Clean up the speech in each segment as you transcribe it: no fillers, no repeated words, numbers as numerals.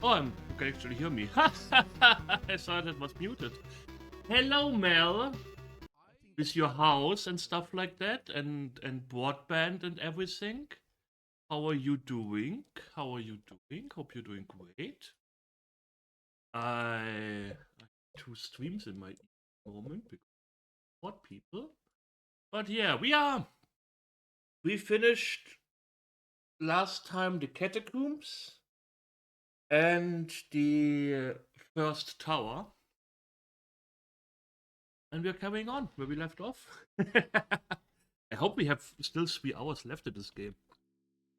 Oh, you can actually hear me. I thought it was muted. Hello, Mel. With your house and stuff like that, and broadband and everything. How are you doing? How are you doing? Hope you're doing great. I have two streams in my moment because what people. But yeah, we finished last time the catacombs and the first tower. And we're carrying on where we left off. I hope we have still 3 hours left in this game.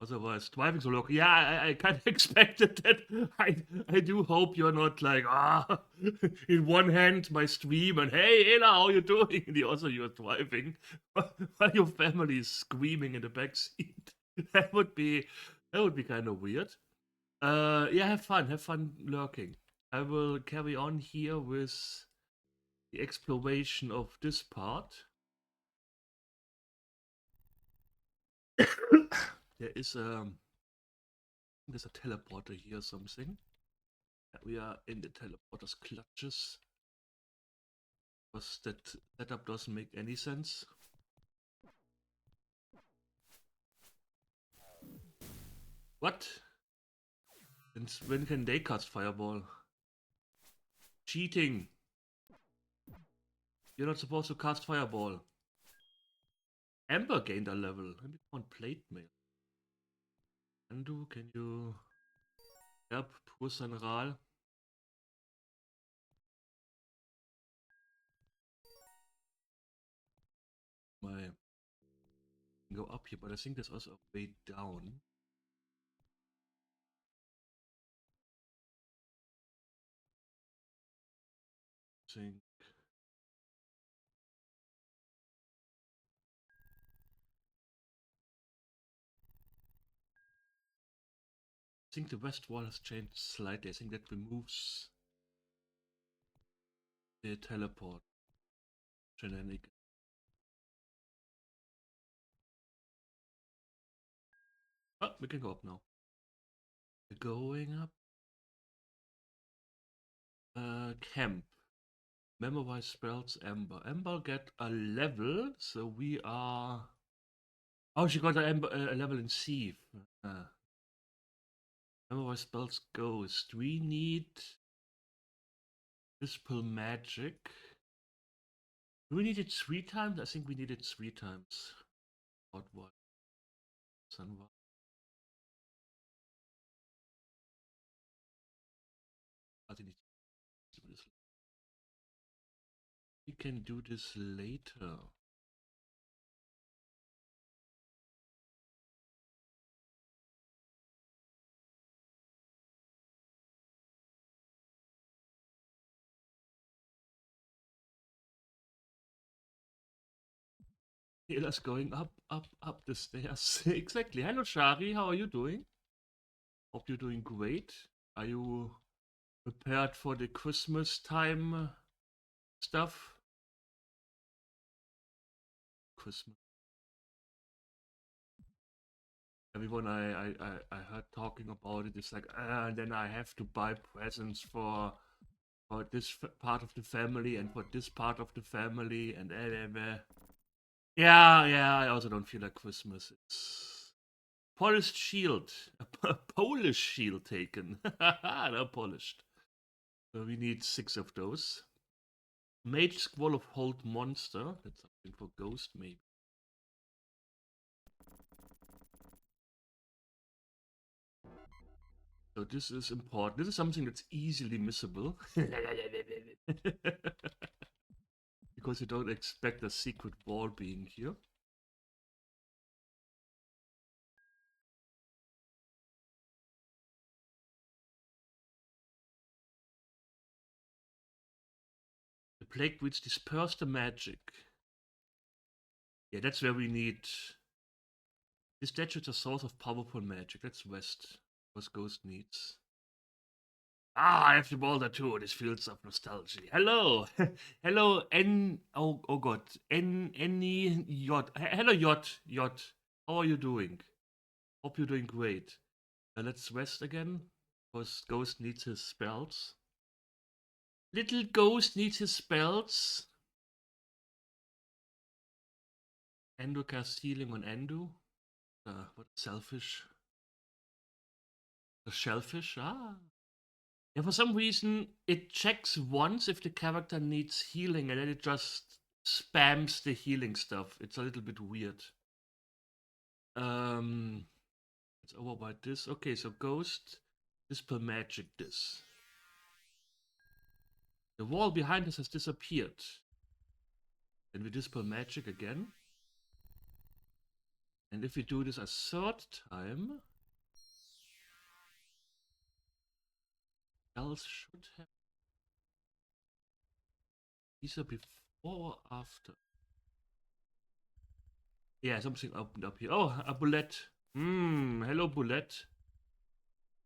Otherwise, driving so long. Yeah, I kind of expected that. I do hope you're not like, in one hand my stream and hey, Ella, how you doing? In the other, you're driving while your family is screaming in the backseat. that would be kind of weird. Yeah, have fun lurking. I will carry on here with the exploration of this part. There is there's a teleporter here or something. We are in the teleporter's clutches. Because that setup doesn't make any sense. What? And when can they cast Fireball? Cheating! You're not supposed to cast Fireball. Amber gained a level. Let me on plate mail. Andu, can you help poor Sanral? My go up here, but I think there's also a way down. Think the west wall has changed slightly. I think that removes the teleport shenanigan. Oh, we can go up now. We're going up. Camp. Memorize spells Ember. Ember get a level, so we are. Oh, she got a level in Thief. Memorize spells Ghost. We need Dispel Magic. Do we need it 3 times? I think we need it 3 times. What? Sunrise. I think we can do this later. Taylor's going up the stairs. Exactly. Hello, Shari. How are you doing? Hope you're doing great. Are you prepared for the Christmas time stuff? Christmas. Everyone I heard talking about it is like, and then I have to buy presents for this part of the family and for this part of the family and yeah. I also don't feel like Christmas. It's polished shield, a Polish shield taken. They're polished. So we need 6 of those. Mage Squall of Hold Monster. That's something for Ghost, maybe. So this is important. This is something that's easily missable. Because you don't expect a secret wall being here. The Plague Weeds disperse the magic. Yeah, that's where we need. This statue is a source of powerful magic. That's west. What Ghost needs. I have the Boulder too. This feels of nostalgia. Hello, hello. Oh God. Yot. Hello Yot. How are you doing? Hope you're doing great. Let's rest again Because Ghost needs his spells. Little Ghost needs his spells. Endo casts healing on Endo. What selfish? The shellfish? Ah. Yeah, for some reason, it checks once if the character needs healing and then it just spams the healing stuff. It's a little bit weird. It's over by this. Okay, so Ghost, Dispel Magic this. The wall behind us has disappeared. Then we Dispel Magic again. And if we do this a third time, else should have either before or after. Yeah, something opened up here. Oh, a bullet. Hello, bullet.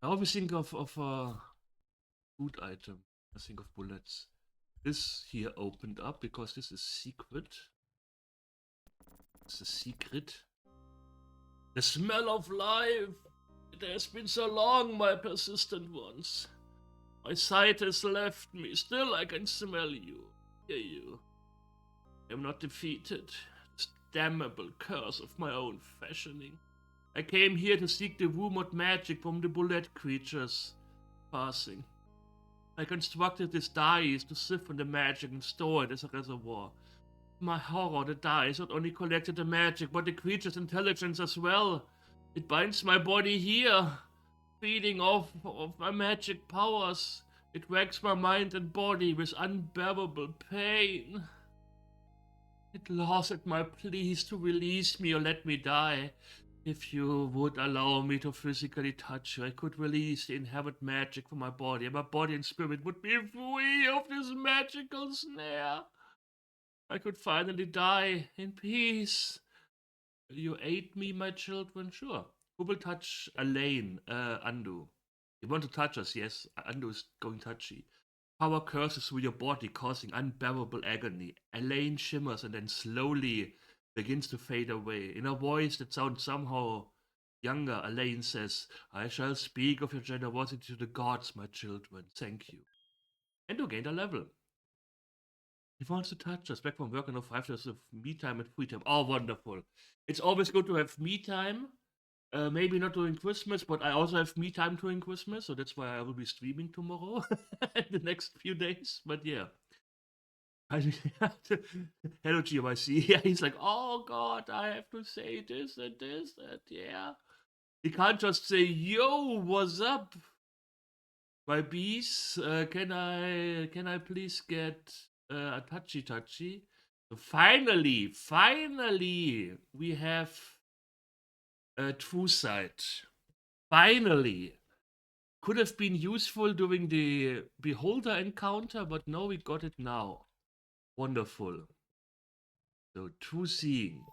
I always think of a food item. I think of bullets. This here opened up because this is secret. It's a secret. The smell of life. It has been so long, my persistent ones. My sight has left me. Still, I can smell you. Hear you. I am not defeated. This damnable curse of my own fashioning. I came here to seek the rumored magic from the bullet creatures passing. I constructed this dice to sift on the magic and store it as a reservoir. My horror, the dice not only collected the magic, but the creature's intelligence as well. It binds my body here, feeding off of my magic powers. It racks my mind and body with unbearable pain. It laughs at my pleas to release me or let me die. If you would allow me to physically touch you, I could release the inherent magic from my body, and my body and spirit would be free of this magical snare. I could finally die in peace. Will you aid me, my children? Sure. Who will touch Elaine? Andu. You want to touch us? Yes. Andu is going touchy. Power curses through your body, causing unbearable agony. Elaine shimmers and then slowly begins to fade away. In a voice that sounds somehow younger, Elaine says, I shall speak of your generosity to the gods, my children. Thank you. And you gained a level. He wants to touch us. Back from work and 5 years of me time and free time. Oh, wonderful. It's always good to have me time. Maybe not during Christmas, but I also have me time during Christmas, so that's why I will be streaming tomorrow the next few days. But yeah. Hello, GMIC. Yeah, he's like, oh god, I have to say this and this and yeah. He can't just say, yo, what's up? My bees, can I please get a touchy? So finally, we have a true sight. Finally. Could have been useful during the beholder encounter, but no, we got it now. Wonderful. So true seeing.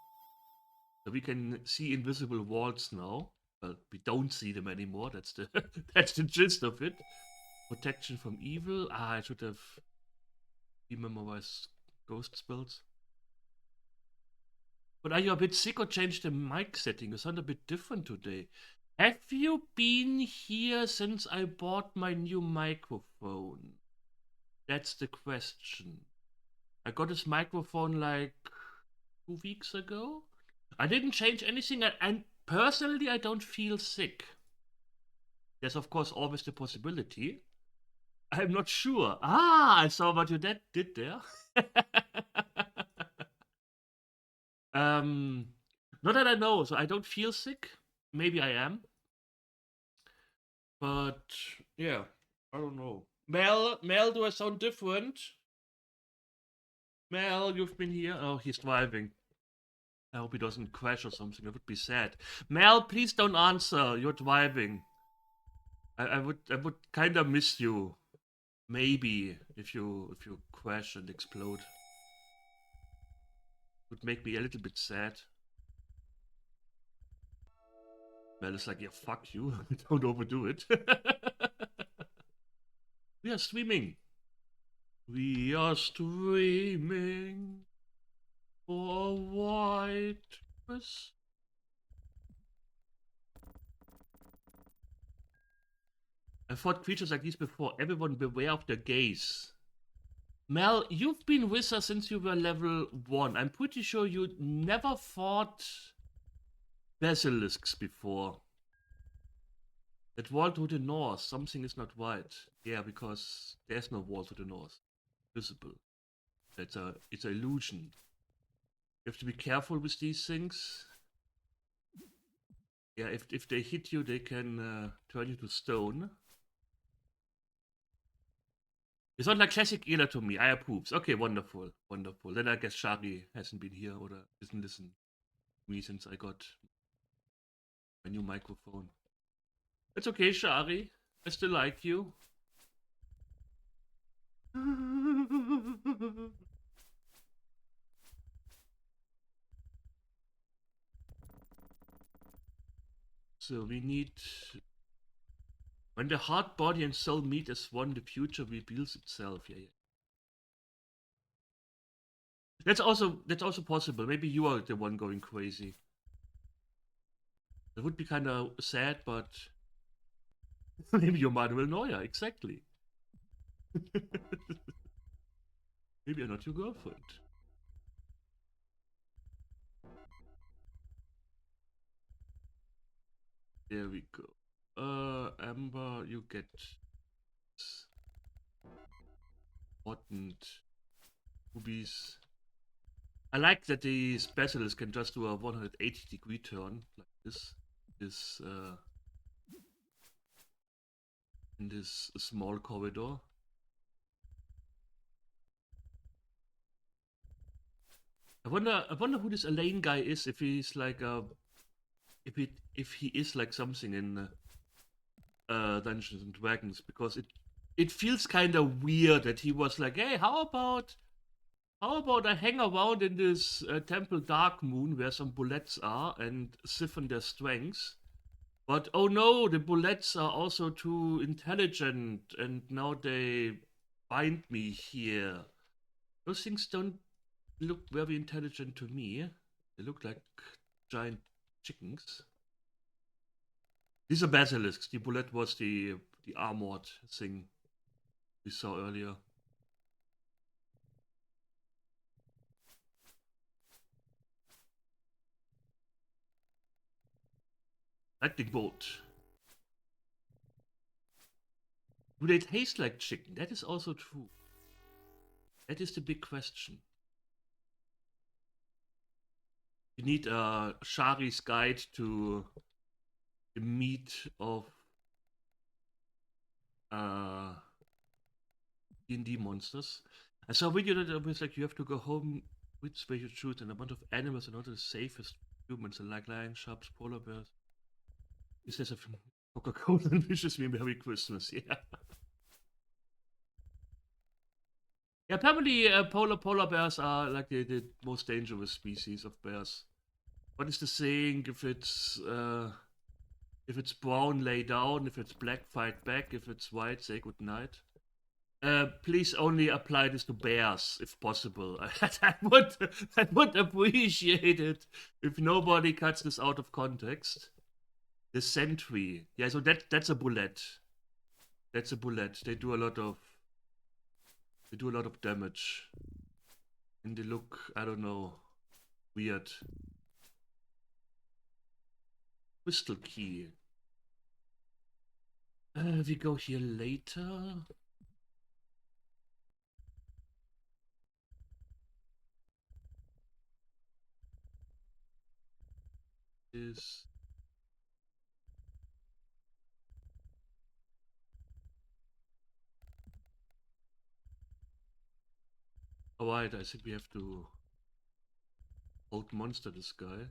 So we can see invisible walls now. Well, we don't see them anymore. That's the that's the gist of it. Protection from evil. I should have memorized ghost spells. But are you a bit sick or changed the mic setting? You sound a bit different today. Have you been here since I bought my new microphone? That's the question. I got this microphone like 2 weeks ago. I didn't change anything, and personally, I don't feel sick. There's, of course, always the possibility. I'm not sure. Ah, I saw what you did there. Not that I know, so I don't feel sick. Maybe I am. But, yeah, I don't know. Mel, do I sound different? Mel, you've been here? Oh, he's driving. I hope he doesn't crash or something. That would be sad. Mel, please don't answer. You're driving. I would kind of miss you. Maybe if you crash and explode. Would make me a little bit sad. Mel is like, yeah, fuck you. Don't overdo it. We are streaming. We are streaming for white Christmas. I fought creatures like these before. Everyone beware of their gaze. Mel, you've been with us since you were level 1. I'm pretty sure you never fought basilisks before. That wall to the north, something is not right. Yeah, because there's no wall to the north. Visible. It's an illusion. You have to be careful with these things. Yeah, if they hit you, they can turn you to stone. It's not like classic Ela to me. I approves. Okay, wonderful, wonderful. Then I guess Shari hasn't been here or doesn't listen to me since I got my new microphone. It's okay, Shari. I still like you. So we need... When the heart, body, and soul meet as one, the future reveals itself. Yeah. That's also possible. Maybe you are the one going crazy. That would be kind of sad, but maybe you're Manuel Neuer, exactly. Maybe you're not your girlfriend. There we go. Amber, you get important rubies. I like that the specialist can just do a 180-degree turn like this. In this small corridor. I wonder who this Elaine guy is. If he's like if he is like something in Dungeons and Dragons, because it feels kind of weird that he was like, hey, how about I hang around in this temple Darkmoon where some bullets are and siphon their strengths. But oh no, the bullets are also too intelligent and now they bind me here. Those things don't look very intelligent to me. They look like giant chickens. These are basilisks. The bullet was the armored thing we saw earlier. Lightning bolt. Do they taste like chicken? That is also true. That is the big question. You need a Shari's guide to the meat of D&D monsters. I saw a video that was like you have to go home which way you choose, and a bunch of animals are not the safest humans, like lions, sharks, polar bears. Is this a Coca-Cola and wishes me Merry Christmas? Yeah. Yeah, apparently polar bears are like the most dangerous species of bears. What is the saying? If it's brown, lay down. If it's black, fight back. If it's white, say good night. Please only apply this to bears, if possible. I would appreciate it if nobody cuts this out of context. The sentry, yeah. So that's a bullet. That's a bullet. They do a lot of damage, and they look, I don't know, weird. Crystal key. We go here later. Is alright. I think we have to old monster this guy.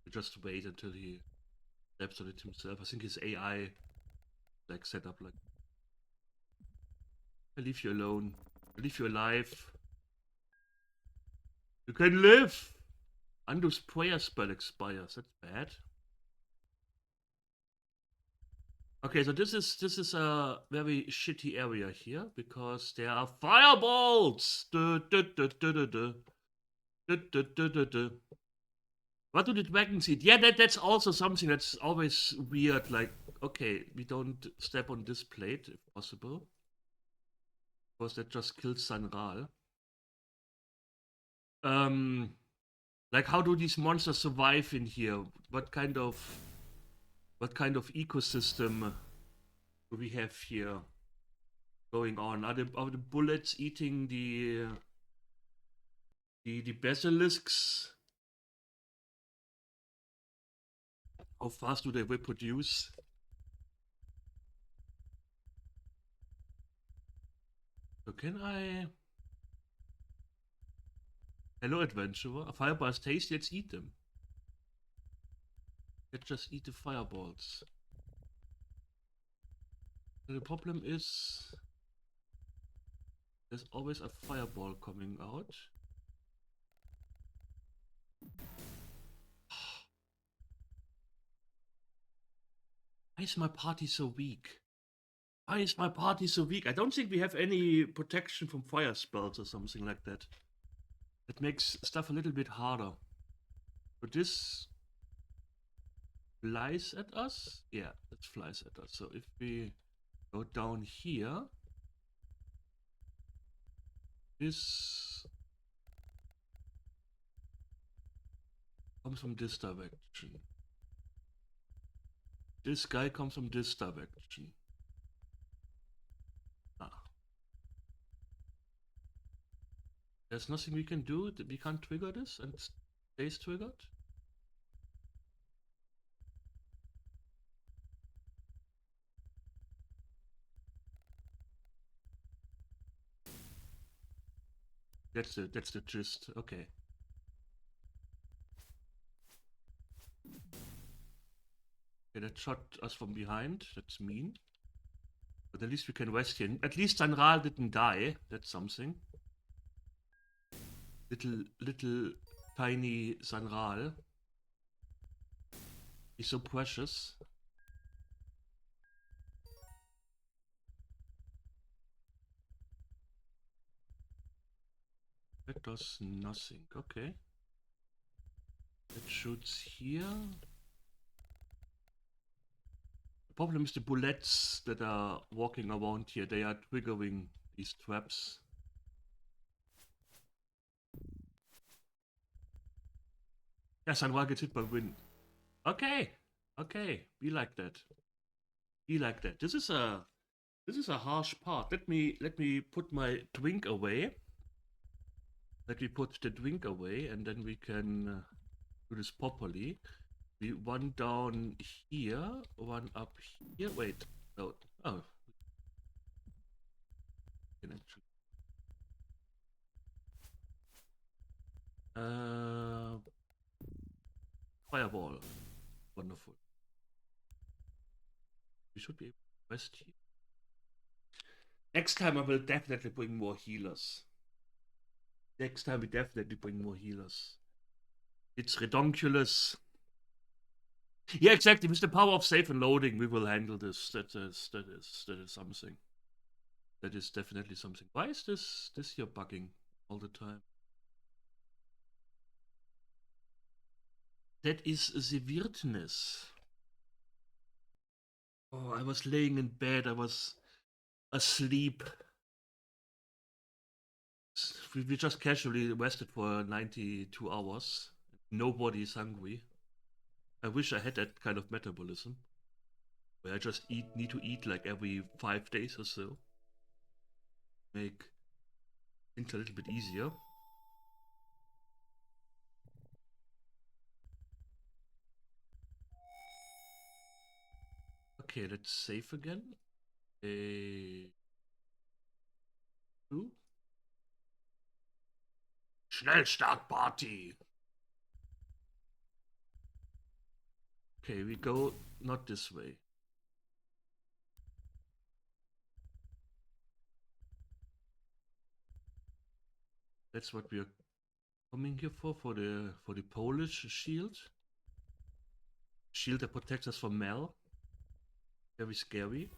We just wait until he steps on it himself. I think his AI like set up like, I leave you alone. I leave you alive. You can live. Undo's prayer spell expires. That's bad. Okay, so this is a very shitty area here because there are fireballs. What do the dragons eat? Yeah, that's also something that's always weird. Like, okay, we don't step on this plate if possible, because that just kills Sanral. Um, like, how do these monsters survive in here? What kind of ecosystem do we have here going on? Are the bullets eating the basilisks? How fast do they reproduce? So can I? Hello, adventurer. A fireball is tasty. Let's eat them. Let's just eat the fireballs. The problem is there's always a fireball coming out. Why is my party so weak? Why is my party so weak? I don't think we have any protection from fire spells or something like that. That makes stuff a little bit harder. But this flies at us? Yeah, it flies at us. So if we go down here, this comes from this direction. This guy comes from this direction. Ah. There's nothing we can do. We can't trigger this and it stays triggered. That's the gist. Okay. Okay, that shot us from behind. That's mean. But at least we can rest here. At least Sanral didn't die. That's something. Little tiny Sanral. He's so precious. That does nothing. Okay. It shoots here. The problem is the bullets that are walking around here. They are triggering these traps. Yeah, Sanral gets hit by wind. Okay. Okay. Be like that. Be like that. This is a harsh part. Let me put my drink away. Let me put the drink away, and then we can do this properly. One down here, one up here. Wait, no. Oh, can actually. Fireball. Wonderful. We should be able to rest here. Next time I will definitely bring more healers. Next time we definitely bring more healers. It's redonkulous. Yeah, exactly. With the power of save and loading, we will handle this. That is something. That is definitely something. Why is this here bugging all the time? That is the weirdness. Oh, I was laying in bed. I was asleep. We just casually rested for 92 hours. Nobody is hungry. I wish I had that kind of metabolism where I just need to eat like every 5 days or so. Make things a little bit easier. Okay, let's save again. A two. Schnellstartparty. Okay, we go not this way. That's what we are coming here for the Polish shield. Shield that protects us from Mel. Very scary.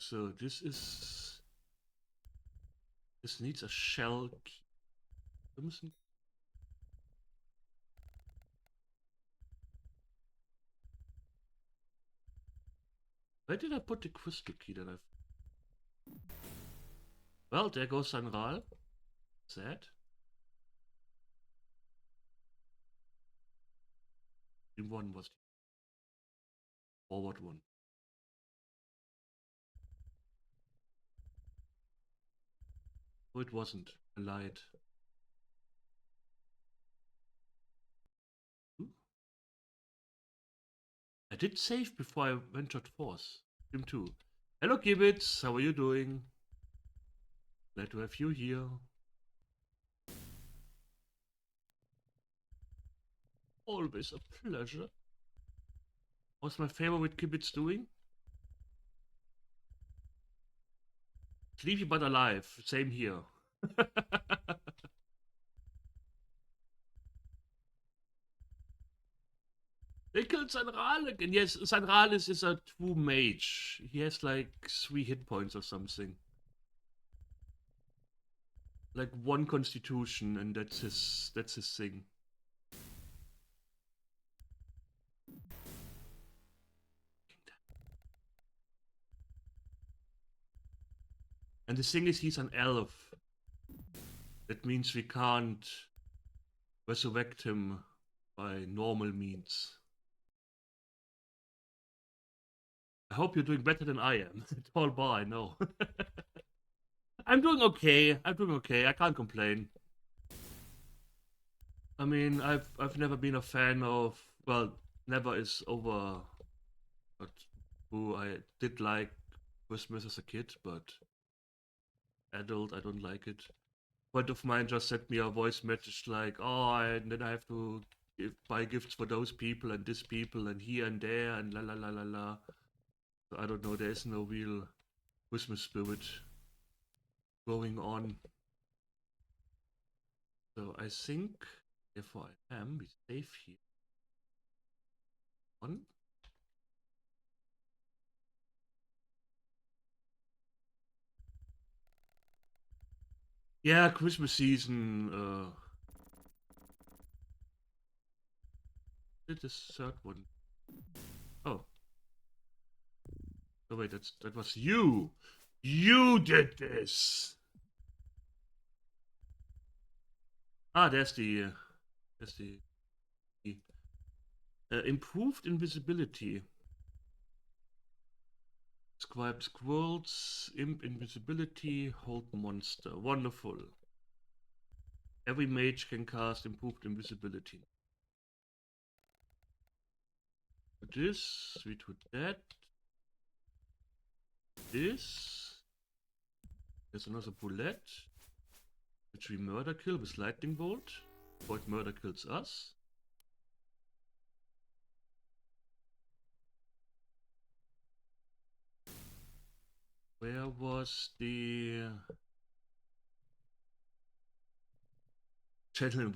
So this needs a shell key. Where did I put the crystal key that I've... Well, there goes Sanral. Sad. The one was the forward one. Oh, it wasn't. I lied. Ooh. I did save before I ventured forth. Him too. Hello, Gibbets. How are you doing? Glad to have you here. Always a pleasure. What's my favorite Gibbets doing? Sleepy but alive. Same here. They killed Sanral again. Yes, Sanral is a true mage. He has like 3 hit points or something. Like 1 constitution, and that's his thing. And the thing is, he's an elf. That means we can't resurrect him by normal means. I hope you're doing better than I am. Tall bar, I know. I'm doing okay. I'm doing okay. I can't complain. I mean, I've never been a fan of, well, never is over, but who I did like Christmas as a kid, but adult, I don't like it. A friend of mine just sent me a voice message like, oh, and then I have to buy gifts for those people and this people and here and there and la la la la la. So I don't know, there is no real Christmas spirit going on. So I think, therefore I am, we save here. On. Yeah, Christmas season. Did this third one? Oh. Oh wait, that was you. You did this. Ah, there's the improved invisibility. Scribe scrolls, imp invisibility, hold monster. Wonderful. Every mage can cast improved invisibility. This, we do that. This. There's another bullet, which we murder kill with lightning bolt. But murder kills us. Where was the channel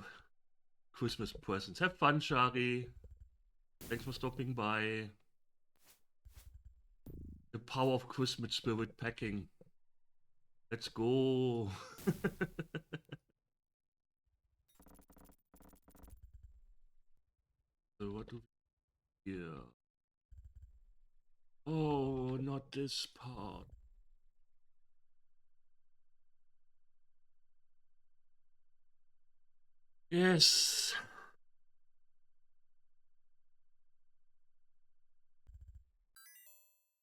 Christmas presents? Have fun, Shari. Thanks for stopping by. The power of Christmas spirit packing. Let's go. So what do we here? Oh, not this part. Yes.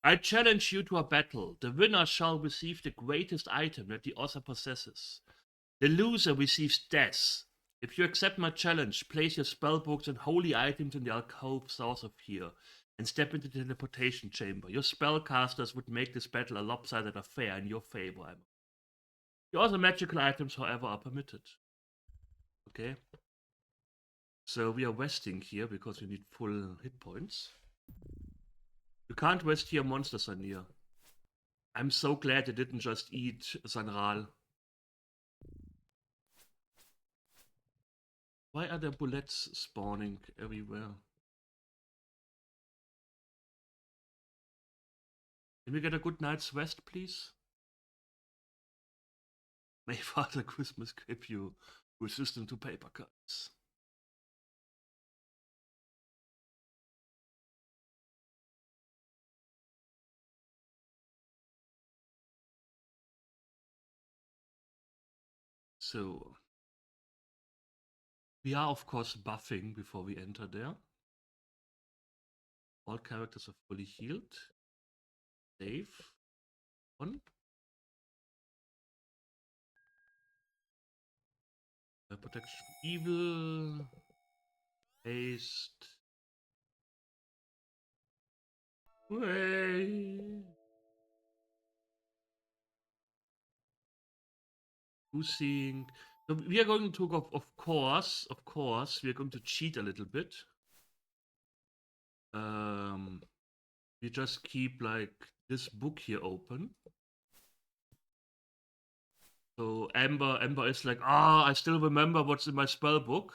I challenge you to a battle. The winner shall receive the greatest item that the author possesses. The loser receives death. If you accept my challenge, place your spellbooks and holy items in the alcove south of here, and step into the teleportation chamber. Your spellcasters would make this battle a lopsided affair in your favor. The other magical items, however, are permitted. Okay? So we are resting here because we need full hit points. You can't rest here, monsters are near. I'm so glad they didn't just eat Sanral. Why are there bullets spawning everywhere? Can we get a good night's rest, please? May Father Christmas keep you resistant to paper cuts. So, we are of course buffing before we enter there. All characters are fully healed. Save. On. Protection from evil. Haste. Way. Seeing. So we are going to, of course, we are going to cheat a little bit. We just keep like this book here open. So Amber is like, I still remember what's in my spell book.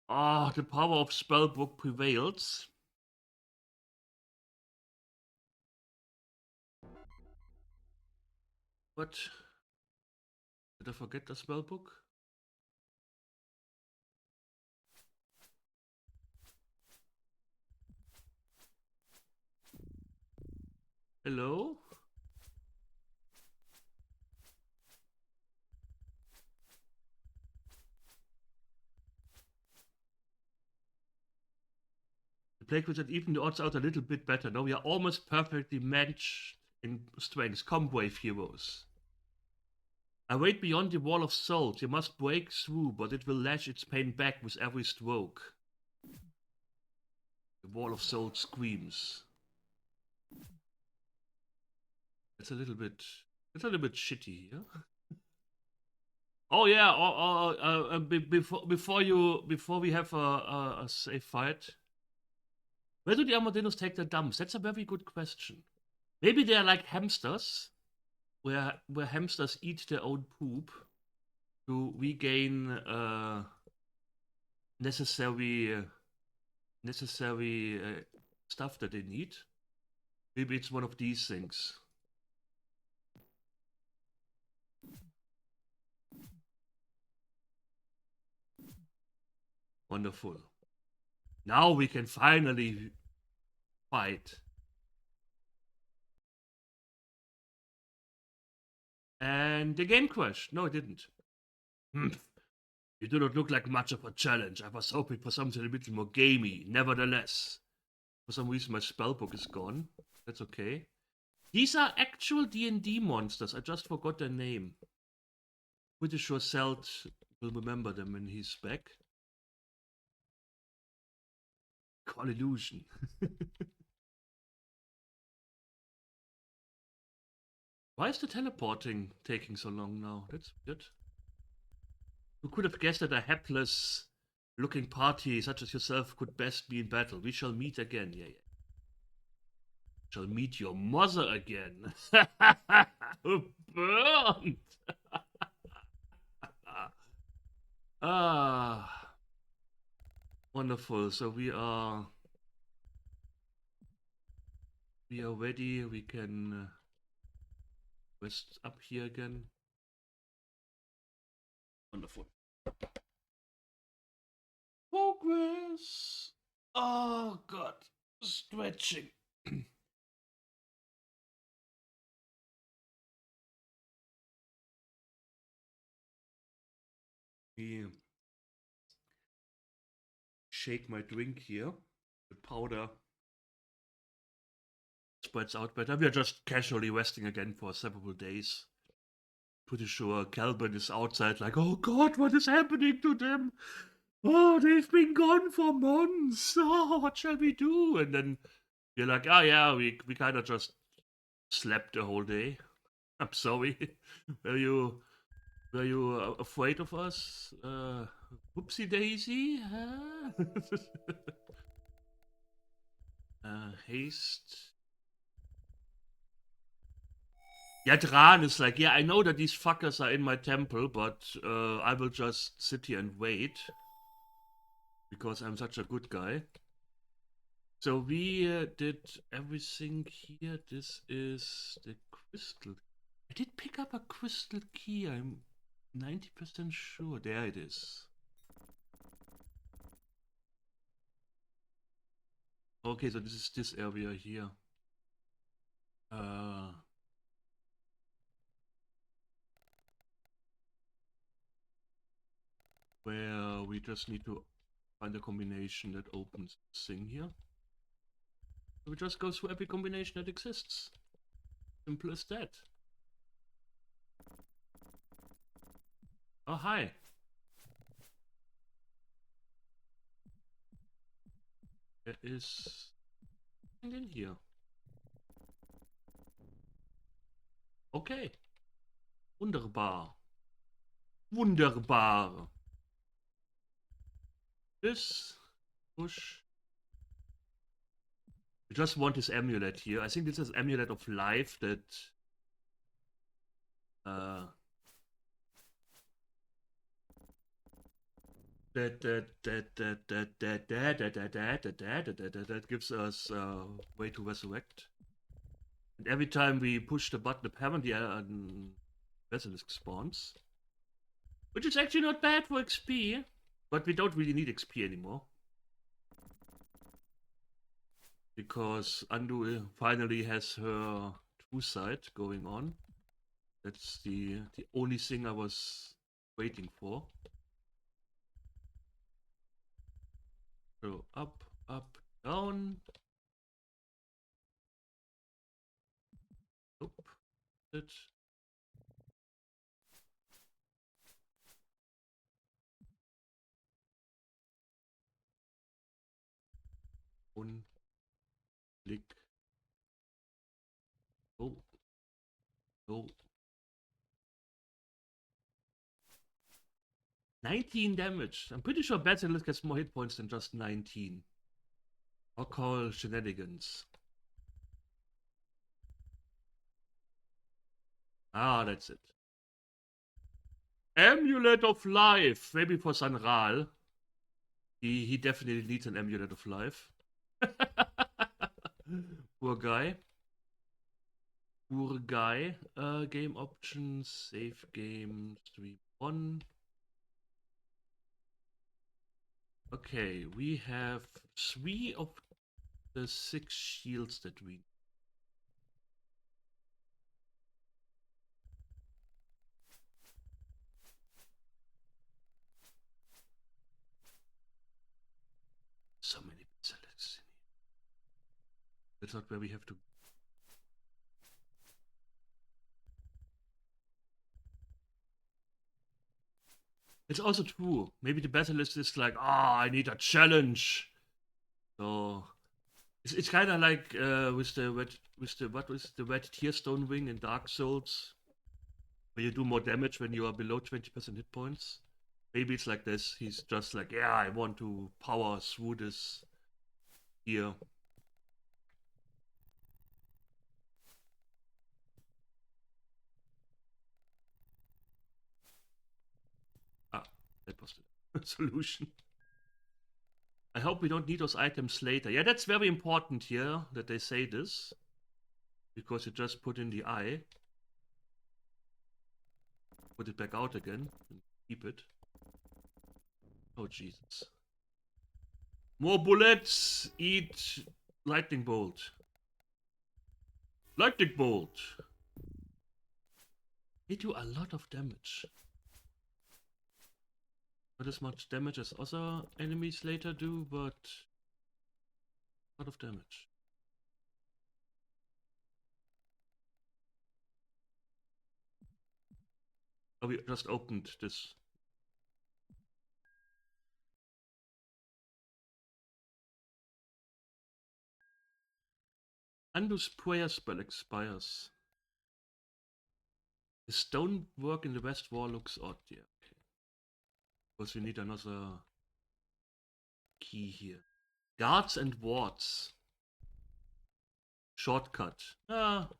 The power of spell book prevails. What? Did I forget the spell book? Hello? The Plague Wizard even the odds out a little bit better. Now we are almost perfectly matched in strength. Come, brave heroes. Await beyond the wall of salt. You must break through, but it will lash its pain back with every stroke. The wall of salt screams. It's a little bit shitty here. Oh yeah. Before we have a safe fight, where do the armadillos take their dumps? That's a very good question. Maybe they are like hamsters, where hamsters eat their own poop to regain necessary stuff that they need. Maybe it's one of these things. Wonderful. Now we can finally fight. And the game crashed. No, it didn't. You do not look like much of a challenge. I was hoping for something a little more gamey. Nevertheless, for some reason my spellbook is gone. That's okay. These are actual D&D monsters. I just forgot their name. Pretty sure Selt will remember them when he's back. Call illusion. Why is the teleporting taking so long now? That's weird. Who could have guessed that a hapless looking party such as yourself could best be in battle? We shall meet again. Yeah. Shall meet your mother again. Burned. Wonderful. So we are ready. We can rest up here again. Wonderful. Progress. Oh god, stretching. Me shake my drink here. The powder spreads out better. We are just casually resting again for several days. Pretty sure Calvin is outside like, oh god, what is happening to them? Oh, they've been gone for months. Oh, what shall we do? And then you're like, oh yeah, we kind of just slept the whole day. I'm sorry. Were you afraid of us? Whoopsie daisy? Huh? Haste. Yeah, Dran is like, yeah, I know that these fuckers are in my temple, but I will just sit here and wait. Because I'm such a good guy. So we did everything here. This is the crystal. I did pick up a crystal key. I'm 90% sure. There it is. Okay, so this is this area here. Where we just need to find a combination that opens this thing here. So we just go through every combination that exists. Simple as that. Oh, hi. There is something in here. Okay. Wunderbar. Wunderbar. This push. We just want this amulet here. I think this is amulet of life that that gives us a way to resurrect. And every time we push the button, apparently basilisk spawns. Which is actually not bad for XP, but we don't really need XP anymore. Because Andu finally has her true sight going on. That's the only thing I was waiting for. So up, up, down. Nope. It. One click. Oh. Oh. 19 damage. I'm pretty sure Basilisk gets more hit points than just 19. I'll call shenanigans. Ah, that's it. Amulet of Life. Maybe for Sanral. He definitely needs an Amulet of Life. Poor guy. Poor guy. Game options. Save game. 3-1. Okay, we have 3 of the 6 shields that we. So many baselisks in here. That's not where we have to. It's also true. Maybe the basilisk is like, I need a challenge. So it's kind of like with the red tearstone wing in Dark Souls, where you do more damage when you are below 20% hit points. Maybe it's like this. He's just like, yeah, I want to power through this here. Ah, that was the solution. I hope we don't need those items later. Yeah, that's very important here that they say this. Because you just put in the eye. Put it back out again. And keep it. Oh, Jesus. More bullets! Eat lightning bolt. Lightning bolt! They do a lot of damage. Not as much damage as other enemies later do, but a lot of damage. Oh, we just opened this. Andu's prayer spell expires. The stonework in the west wall looks odd, yeah. Okay. Because we need another key here. Guards and wards. Shortcut. Ah.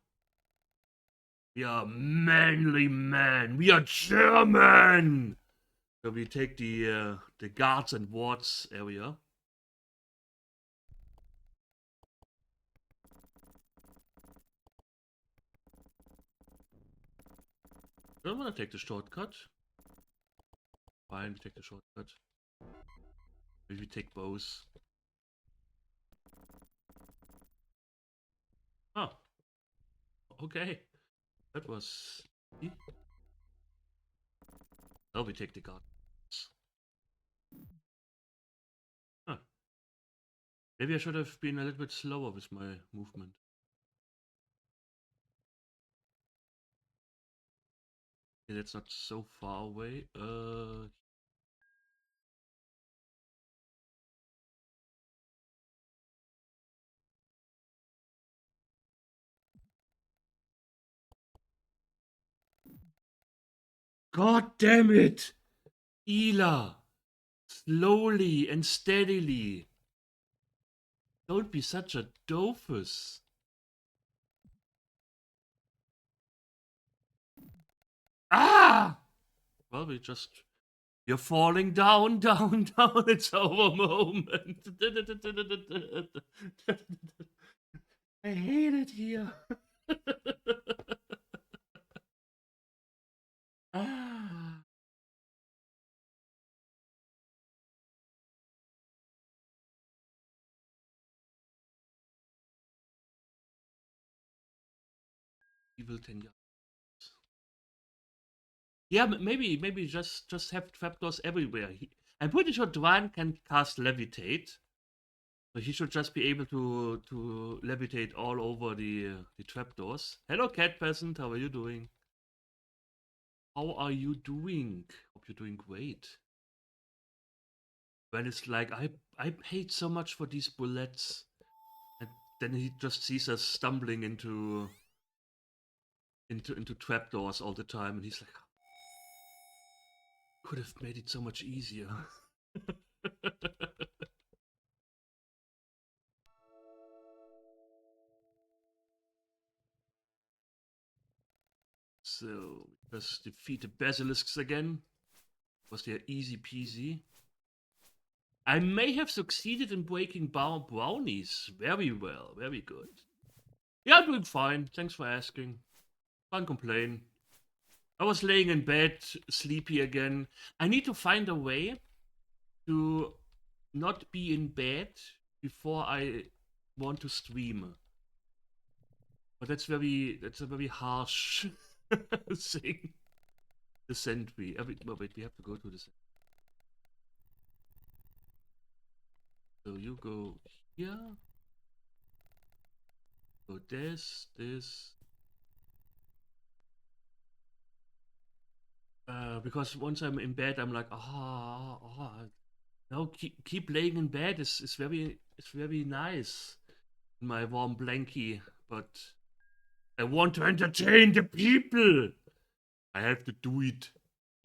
We are manly men. We are German. So we take the guards and wards area. I don't want to take the shortcut. Fine, we take the shortcut. Maybe we take both. Oh, okay. That was... Now we take the guard. Huh. Maybe I should have been a little bit slower with my movement. Okay, that's not so far away. God damn it! Ela! Slowly and steadily. Don't be such a doofus. Ah! Well, you're falling down, down, down. It's over moment. I hate it here. Ah. Evil 10 years. Yeah, maybe just have trapdoors everywhere. I'm pretty sure Dwan can cast levitate, so he should just be able to levitate all over the trapdoors. Hello, cat peasant. How are you doing? How are you doing? Hope you're doing great. When it's like I paid so much for these bullets, and then he just sees us stumbling into trapdoors all the time, and he's like, could have made it so much easier. So just defeat the basilisks again. Was there easy peasy? I may have succeeded in breaking brownies. Very well, very good. Yeah, I'm doing fine. Thanks for asking. Can't complain. I was laying in bed, sleepy again. I need to find a way to not be in bed before I want to stream. But that's a very harsh thing. The sentry. Oh, wait, we have to go to the sentry. So you go here. Go this. Because once I'm in bed, I'm like, no, keep laying in bed is very nice. My warm blankie, but I want to entertain the people. I have to do it.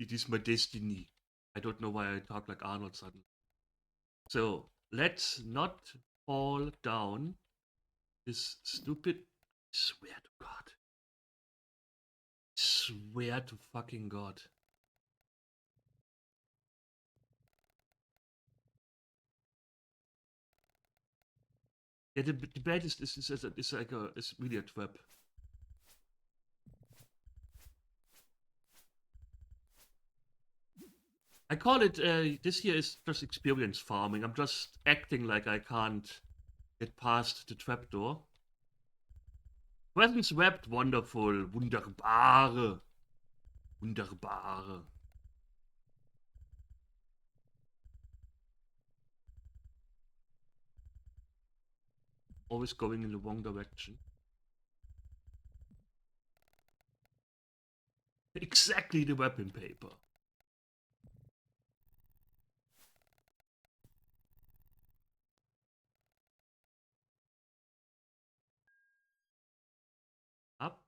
It is my destiny. I don't know why I talk like Arnold suddenly. So let's not fall down this stupid. I swear to God. I swear to fucking God. Yeah, the bed is like is really a trap. I call it this here is just experience farming. I'm just acting like I can't get past the trapdoor. Presence wept, wonderful, wunderbare, wunderbare. Always going in the wrong direction. Exactly the weapon paper. Up.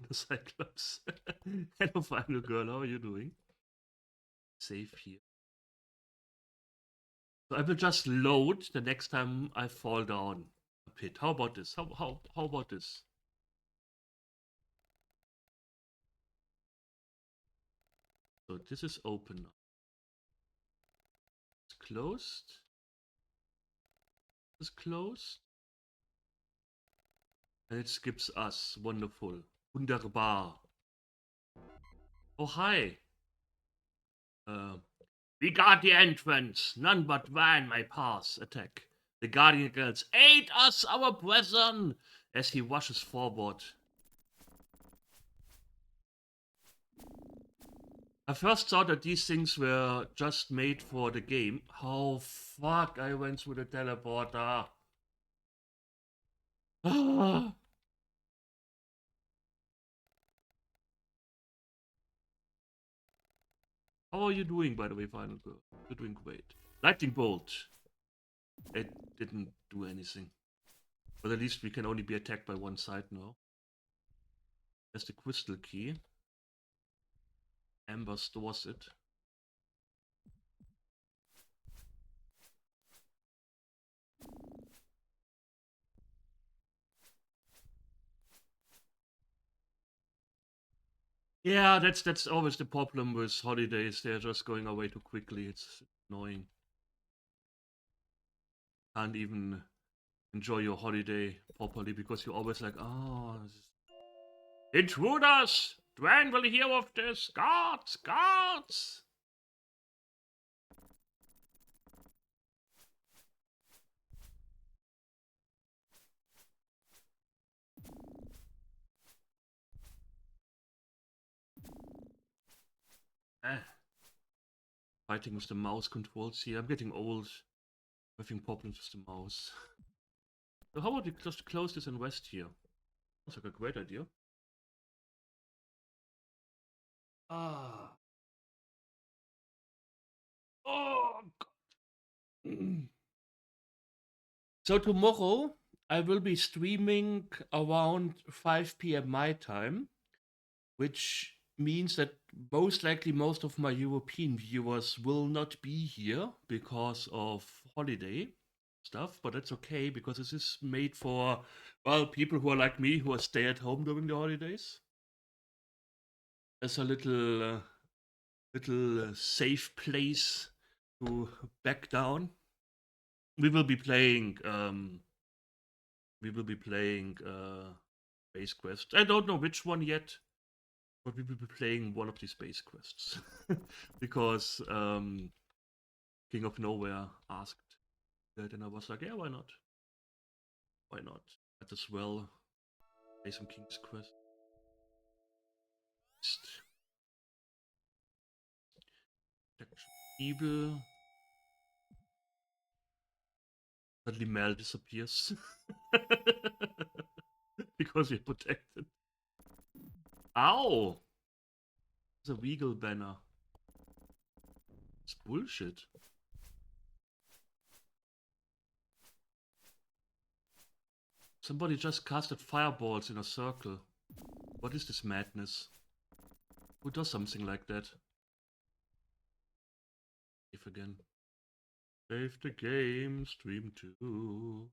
The Cyclops. Hello, final girl. How are you doing? Save here. So I will just load the next time I fall down a pit. How about this? How about this? So this is open now. Let's closed. Is closed. And it skips us. Wonderful. Wunderbar. Oh, hi. We guard the entrance. None but van may pass. Attack. The guardian girls aid us, our brethren, as he rushes forward. I first thought that these things were just made for the game. Oh, fuck, I went through the teleporter. Ah. How are you doing, by the way, Final Girl? You're doing great. Lightning Bolt. It didn't do anything. But at least we can only be attacked by one side now. There's the crystal key. Amber stores it. Yeah, that's always the problem with holidays. They're just going away too quickly. It's annoying. Can't even enjoy your holiday properly because you're always like, oh, intruders! Dwayne will hear of this. Guards! Guards! Fighting with the mouse controls here. I'm getting old. Having problems with the mouse. So how about we just close this and rest here? Sounds like a great idea. Ah. Oh, God. So tomorrow I will be streaming around 5 p.m. my time, which means that most likely most of my European viewers will not be here because of holiday stuff, but that's okay because this is made for, well, people who are like me who are stay at home during the holidays. As a little safe place to back down. We will be playing Space Quest. I don't know which one yet, but we will be playing one of these Space Quests because King of Nowhere asked that, and I was like, yeah, why not? Why not? Might as well play some King's Quest. Evil. Suddenly Mel disappears because you're protected. Ow! It's a Regal banner. It's bullshit. Somebody just casted fireballs in a circle. What is this madness? Who does something like that? If again. Save the game, stream 2.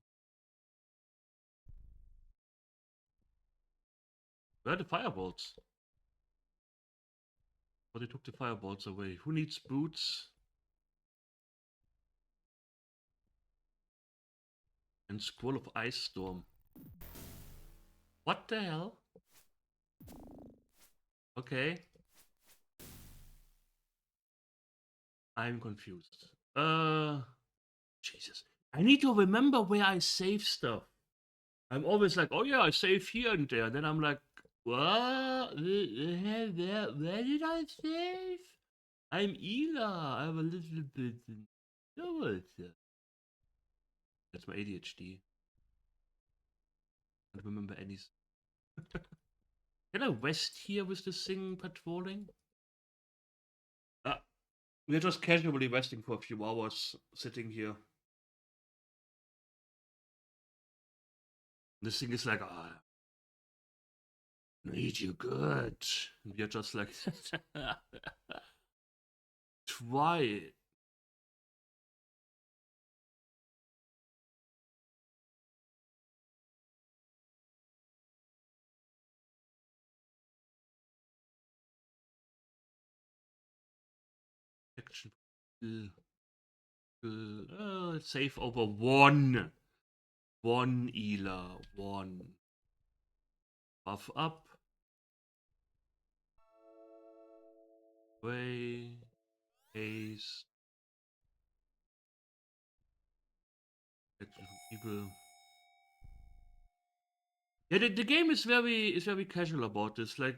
Where are the fireballs? But they took the fireballs away. Who needs boots? And Scroll of Ice Storm. What the hell? Okay. I'm confused. Jesus. I need to remember where I save stuff. I'm always like, oh yeah, I save here and there. And then I'm like, what? Where did I save? I'm Ela. I'm a little bit nervous. That's my ADHD. I don't remember any. Can I rest here with this thing patrolling? We're just casually resting for a few hours, sitting here. This thing is like, ah, need you good. And we're just like, try it. Action. Save over one. One Ela. One. Buff up. Way. Haste. People. Yeah, the game is very casual about this. Like,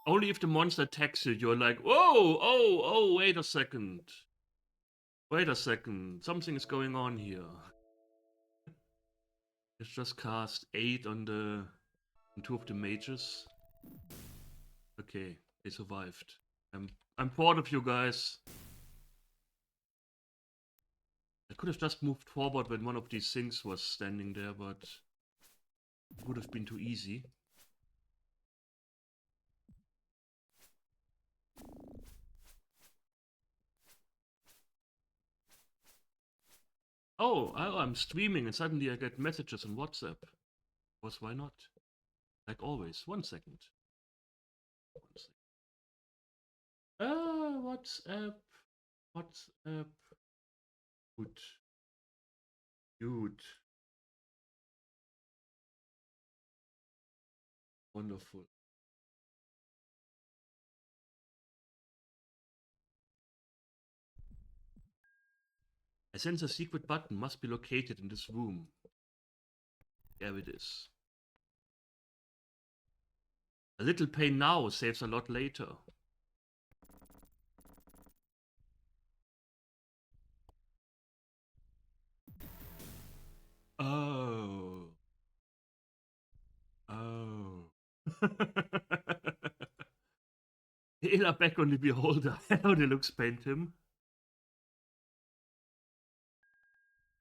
only if the monster attacks you, you're like, oh, wait a second. Wait a second. Something is going on here. Let's just cast 8 on two of the mages. Okay, they survived. I'm proud of you guys. I could have just moved forward when one of these things was standing there, but it would have been too easy. Oh, I'm streaming and suddenly I get messages on WhatsApp. Why not? Like always. 1 second. WhatsApp. WhatsApp. Good. Good. Wonderful. I sense a secret button must be located in this room. There it is. A little pain now saves a lot later. Oh. Oh. Ela back on the beholder. How the looks paint him.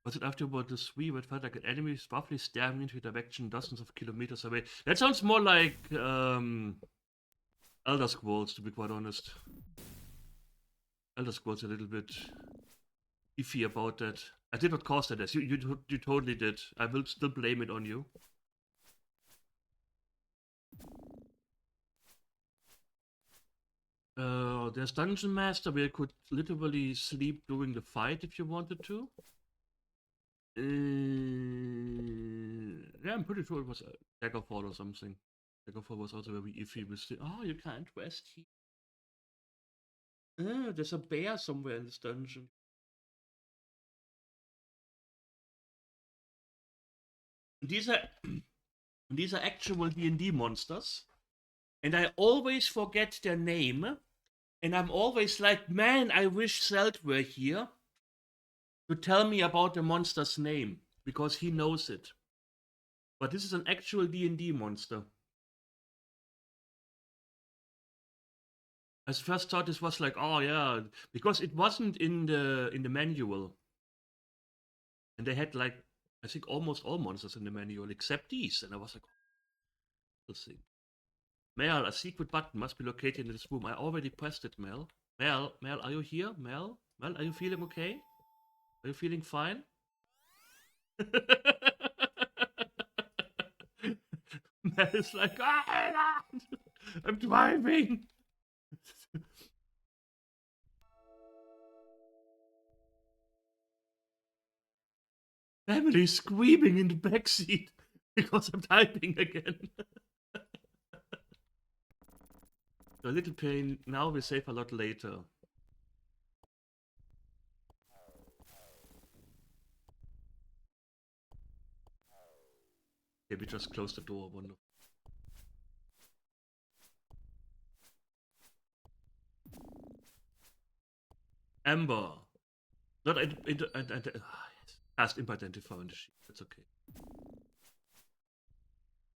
Was it after about the 3 where it felt like an enemy is roughly staring into your direction dozens of kilometers away? That sounds more like Elder Scrolls, to be quite honest. Elder Scrolls a little bit iffy about that. I did not cause that as you totally did. I will still blame it on you. There's Dungeon Master where you could literally sleep during the fight if you wanted to. Yeah, I'm pretty sure it was Daggerfall or something. Daggerfall was also very iffy with the, oh, you can't rest here. There's a bear somewhere in this dungeon. These are these are actual D&D monsters, and I always forget their name, and I'm always like, man, I wish Zelt were here to tell me about the monster's name, because he knows it. But this is an actual D&D monster. I first thought this was like, oh yeah, because it wasn't in the manual. And they had like, I think almost all monsters in the manual except these. And I was like, let's see. Mel, a secret button must be located in this room. I already pressed it, Mel. Mel, are you here? Mel, are you feeling okay? Are you feeling fine? Mel is like, I'm driving. Emily's screaming in the backseat because I'm typing again. A little pain now, we save a lot later. Okay, we just closed the door. Wonderful. Amber. Not cast imp identifier on the shield. That's okay.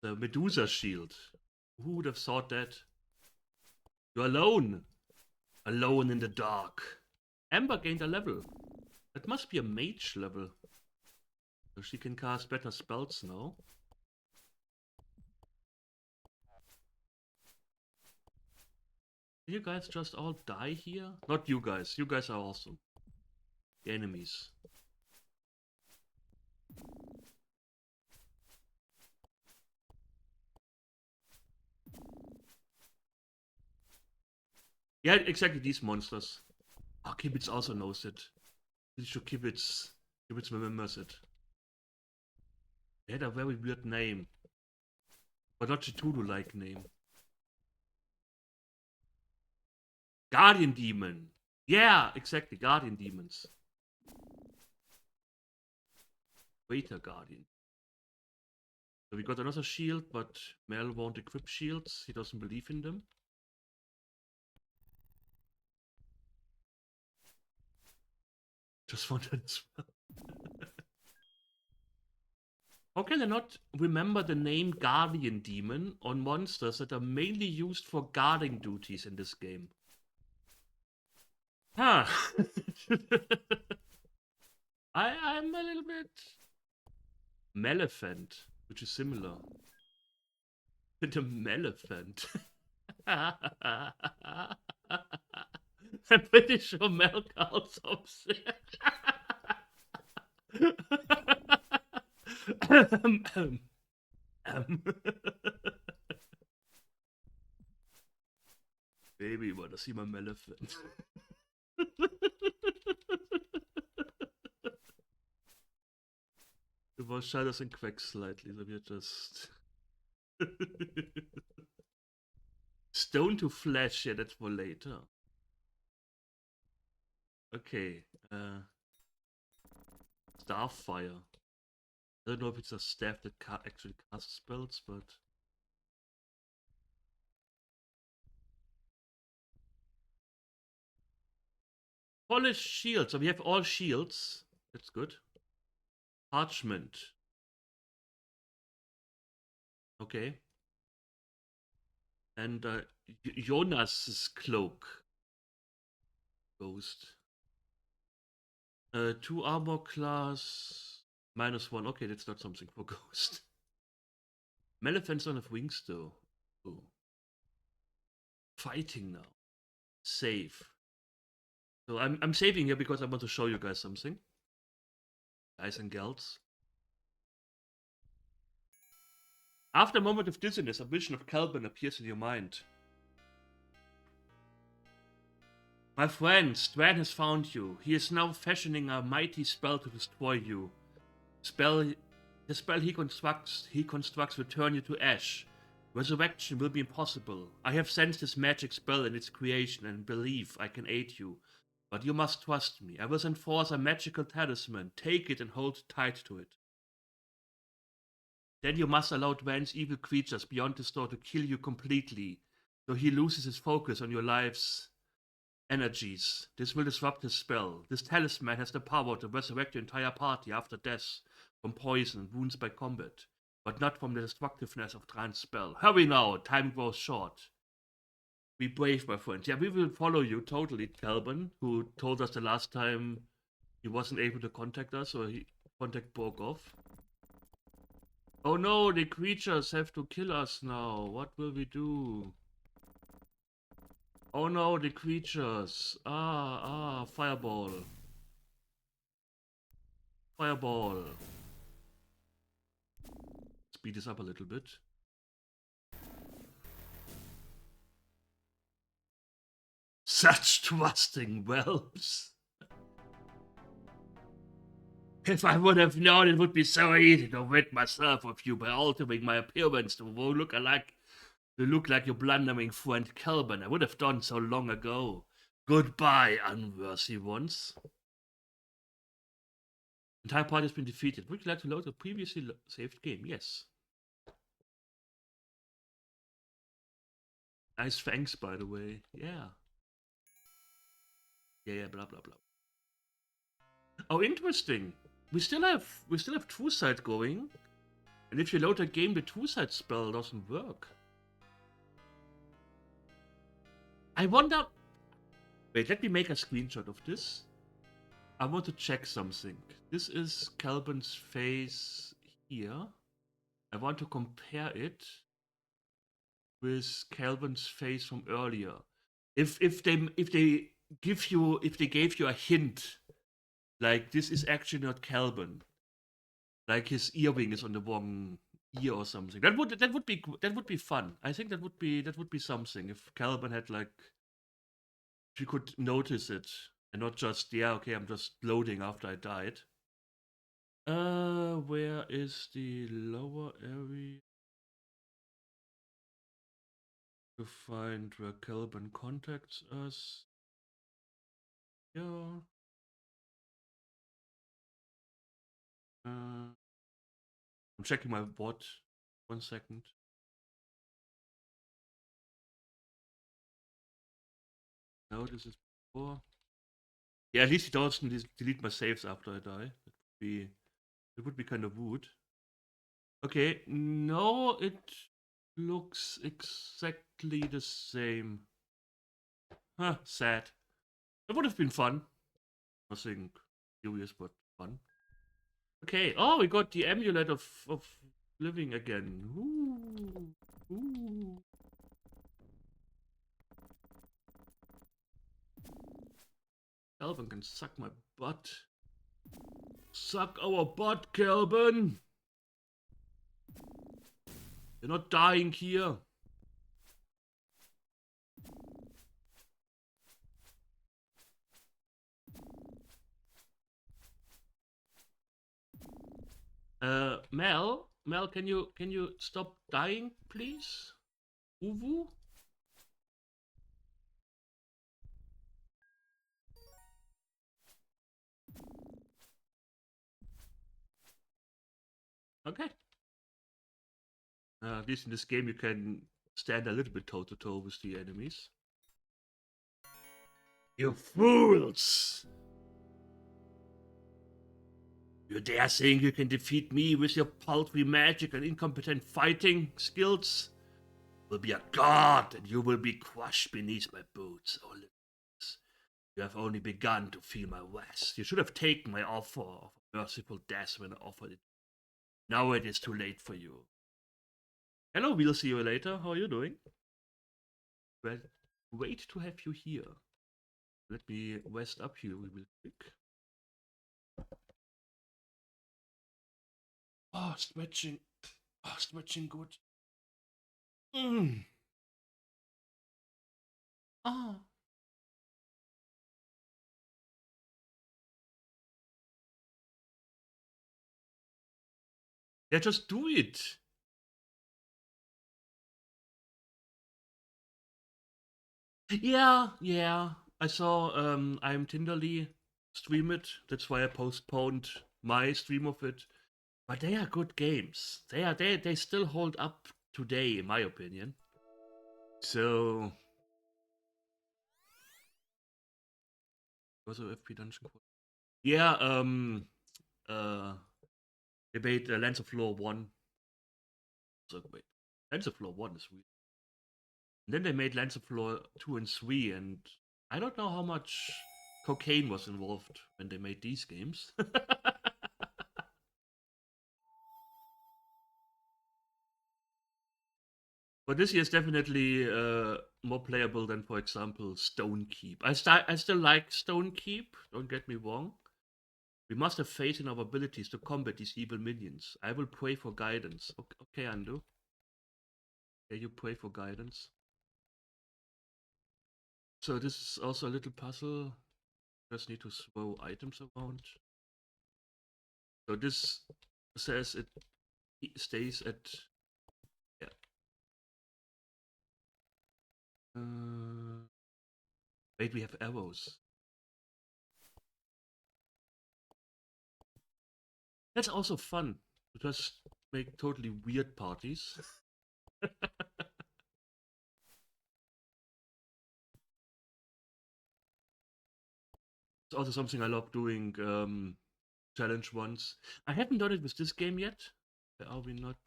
The Medusa shield. Who would have thought that? You're alone. Alone in the dark. Amber gained a level. That must be a mage level. So she can cast better spells now. Did you guys just all die here? Not you guys. You guys are awesome. The enemies. Yeah, exactly these monsters. Oh, Kibitz also knows it. Pretty sure Kibitz remembers it. They had a very weird name. But not Cthulhu-like name. Guardian Demon. Yeah, exactly. Guardian Demons. Waiter Guardian. So we got another shield, but Mel won't equip shields. He doesn't believe in them. Just wanted as well. How can I not remember the name Guardian Demon on monsters that are mainly used for guarding duties in this game? Huh. I'm a little bit... Maleficent, which is similar. The Maleficent. I'm pretty sure Mel counts upset. Baby, wanna see my Maleficent? It was shadows and quacks slightly, so we're just... Stone to flesh, yeah, that's for later. Okay, Starfire. I don't know if it's a staff that actually casts spells, but... Polished shield, so we have all shields. That's good. Parchment. Okay. And Jonas's cloak. Ghost. 2 armor class. -1. Okay, that's not something for Ghost. Maleficents don't have wings though. Oh. Fighting now. Save. So I'm saving here because I want to show you guys something. Guys and gals. After a moment of dizziness, a vision of Calvin appears in your mind. My friend, Stran has found you. He is now fashioning a mighty spell to destroy you. The spell he constructs will turn you to ash. Resurrection will be impossible. I have sensed his magic spell in its creation and believe I can aid you. But you must trust me. I will send forth a magical talisman. Take it and hold tight to it. Then you must allow Dwan's evil creatures beyond this door to kill you completely, so he loses his focus on your life's energies. This will disrupt his spell. This talisman has the power to resurrect your entire party after death from poison and wounds by combat, but not from the destructiveness of Dwan's spell. Hurry now, time grows short. Be brave, my friend. Yeah, we will follow you totally, Calvin, who told us the last time he wasn't able to contact us, or contact broke off. Oh no, the creatures have to kill us now. What will we do? Oh no, the creatures. Fireball. Fireball. Speed this up a little bit. Such trusting whelps. If I would have known, it would be so easy to rid myself of you by altering my appearance to look like your blundering friend Kelvin. I would have done so long ago. Goodbye, unworthy ones. Entire party has been defeated. Would you like to load a previously saved game? Yes. Nice thanks, by the way. Yeah. Yeah, blah blah blah. Oh, interesting. We still have True Sight going, and if you load a game, the True Sight spell doesn't work. I wonder. Wait, let me make a screenshot of this. I want to check something. This is Calvin's face here. I want to compare it with Calvin's face from earlier. If they gave you a hint, like this is actually not Calvin, like his earring is on the wrong ear or something. That would be fun. I think that would be something if Calvin had like, if you could notice it And not just, yeah, okay, I'm just loading after I died. Where is the lower area? To find where Kelvin contacts us. Yeah. I'm checking my bot. 1 second. No, this is before. Yeah, at least it doesn't delete my saves after I die. It would be kind of wood. Okay, no, it looks exactly the same. Huh, sad. It would have been fun. Nothing serious, but fun. Okay, oh, we got the amulet of living again. Ooh. Ooh. Kelvin can suck my butt. Suck our butt, Kelvin! You're not dying here. Mel, can you stop dying, please? Uwu? Okay. At least in this game you can stand a little bit toe to toe with the enemies. You fools! You dare saying you can defeat me with your paltry magic and incompetent fighting skills? You will be a god, and you will be crushed beneath my boots, oh listeners. You have only begun to feel my wrath. You should have taken my offer of a merciful death when I offered it. Now it is too late for you. Hello, we'll see you later. How are you doing? Well, great to have you here. Let me rest up here real quick. Oh, stretching. Oh, stretching good. Mm. Ah. Yeah, just do it. Yeah. I saw I'm Tinderly stream it. That's why I postponed my stream of it. But they are good games. They still hold up today, in my opinion. So was a FP Dungeon. Yeah, uh they made Lands of Lore 1. So wait. Lands of Lore 1 is weird. And then they made Lands of Lore 2 and 3, and I don't know how much cocaine was involved when they made these games. But this year is definitely more playable than, for example, Stone Keep. I still like Stone Keep, don't get me wrong. We must have faith in our abilities to combat these evil minions. I will pray for guidance. Okay, Andu. Okay, you pray for guidance. So this is also a little puzzle. Just need to throw items around. So this says it stays at, yeah. Wait, we have arrows. That's also fun to just make totally weird parties. It's also something I love doing. Challenge ones. I haven't done it with this game yet. Are we not?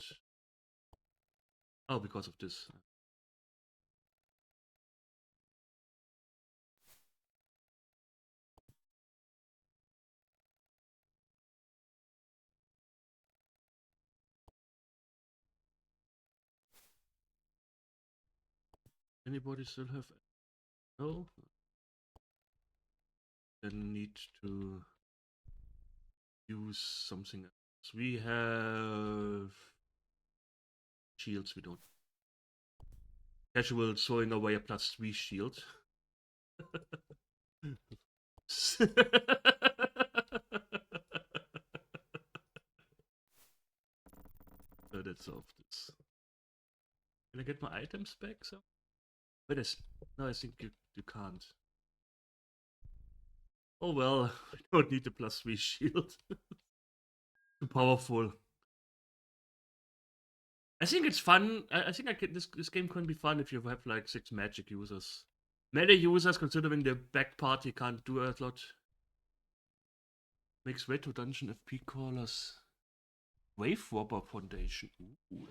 Oh, because of this. Anybody still have? No. Then need to use something else. We have shields. We don't. Casual throwing away a +3 shield. So that's off this. Can I get my items back? So, wait, no, I think you can't. Oh well, I don't need the +3 shield. Too powerful. I think it's fun. I think this game can be fun if you have like 6 magic users. Many users, considering the back party can't do a lot. Makes way to dungeon FP callers. Wave Robber Foundation. Ooh.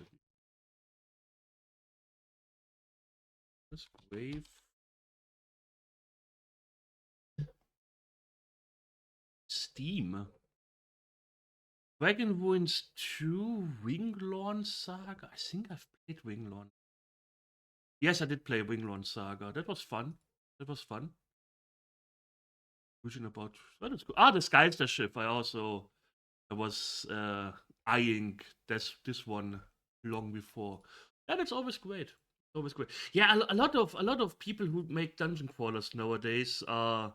This wave. Steam. Dragon Ruins 2, Winglorn Saga. I think I've played Winglorn. Yes, I did play Winglorn Saga. That was fun. That was fun. Vision about. Oh, that's good. Ah, the Skyster ship. I was eyeing this one long before. Yeah, that's always great. Always great. Yeah, a lot of people who make dungeon crawlers nowadays are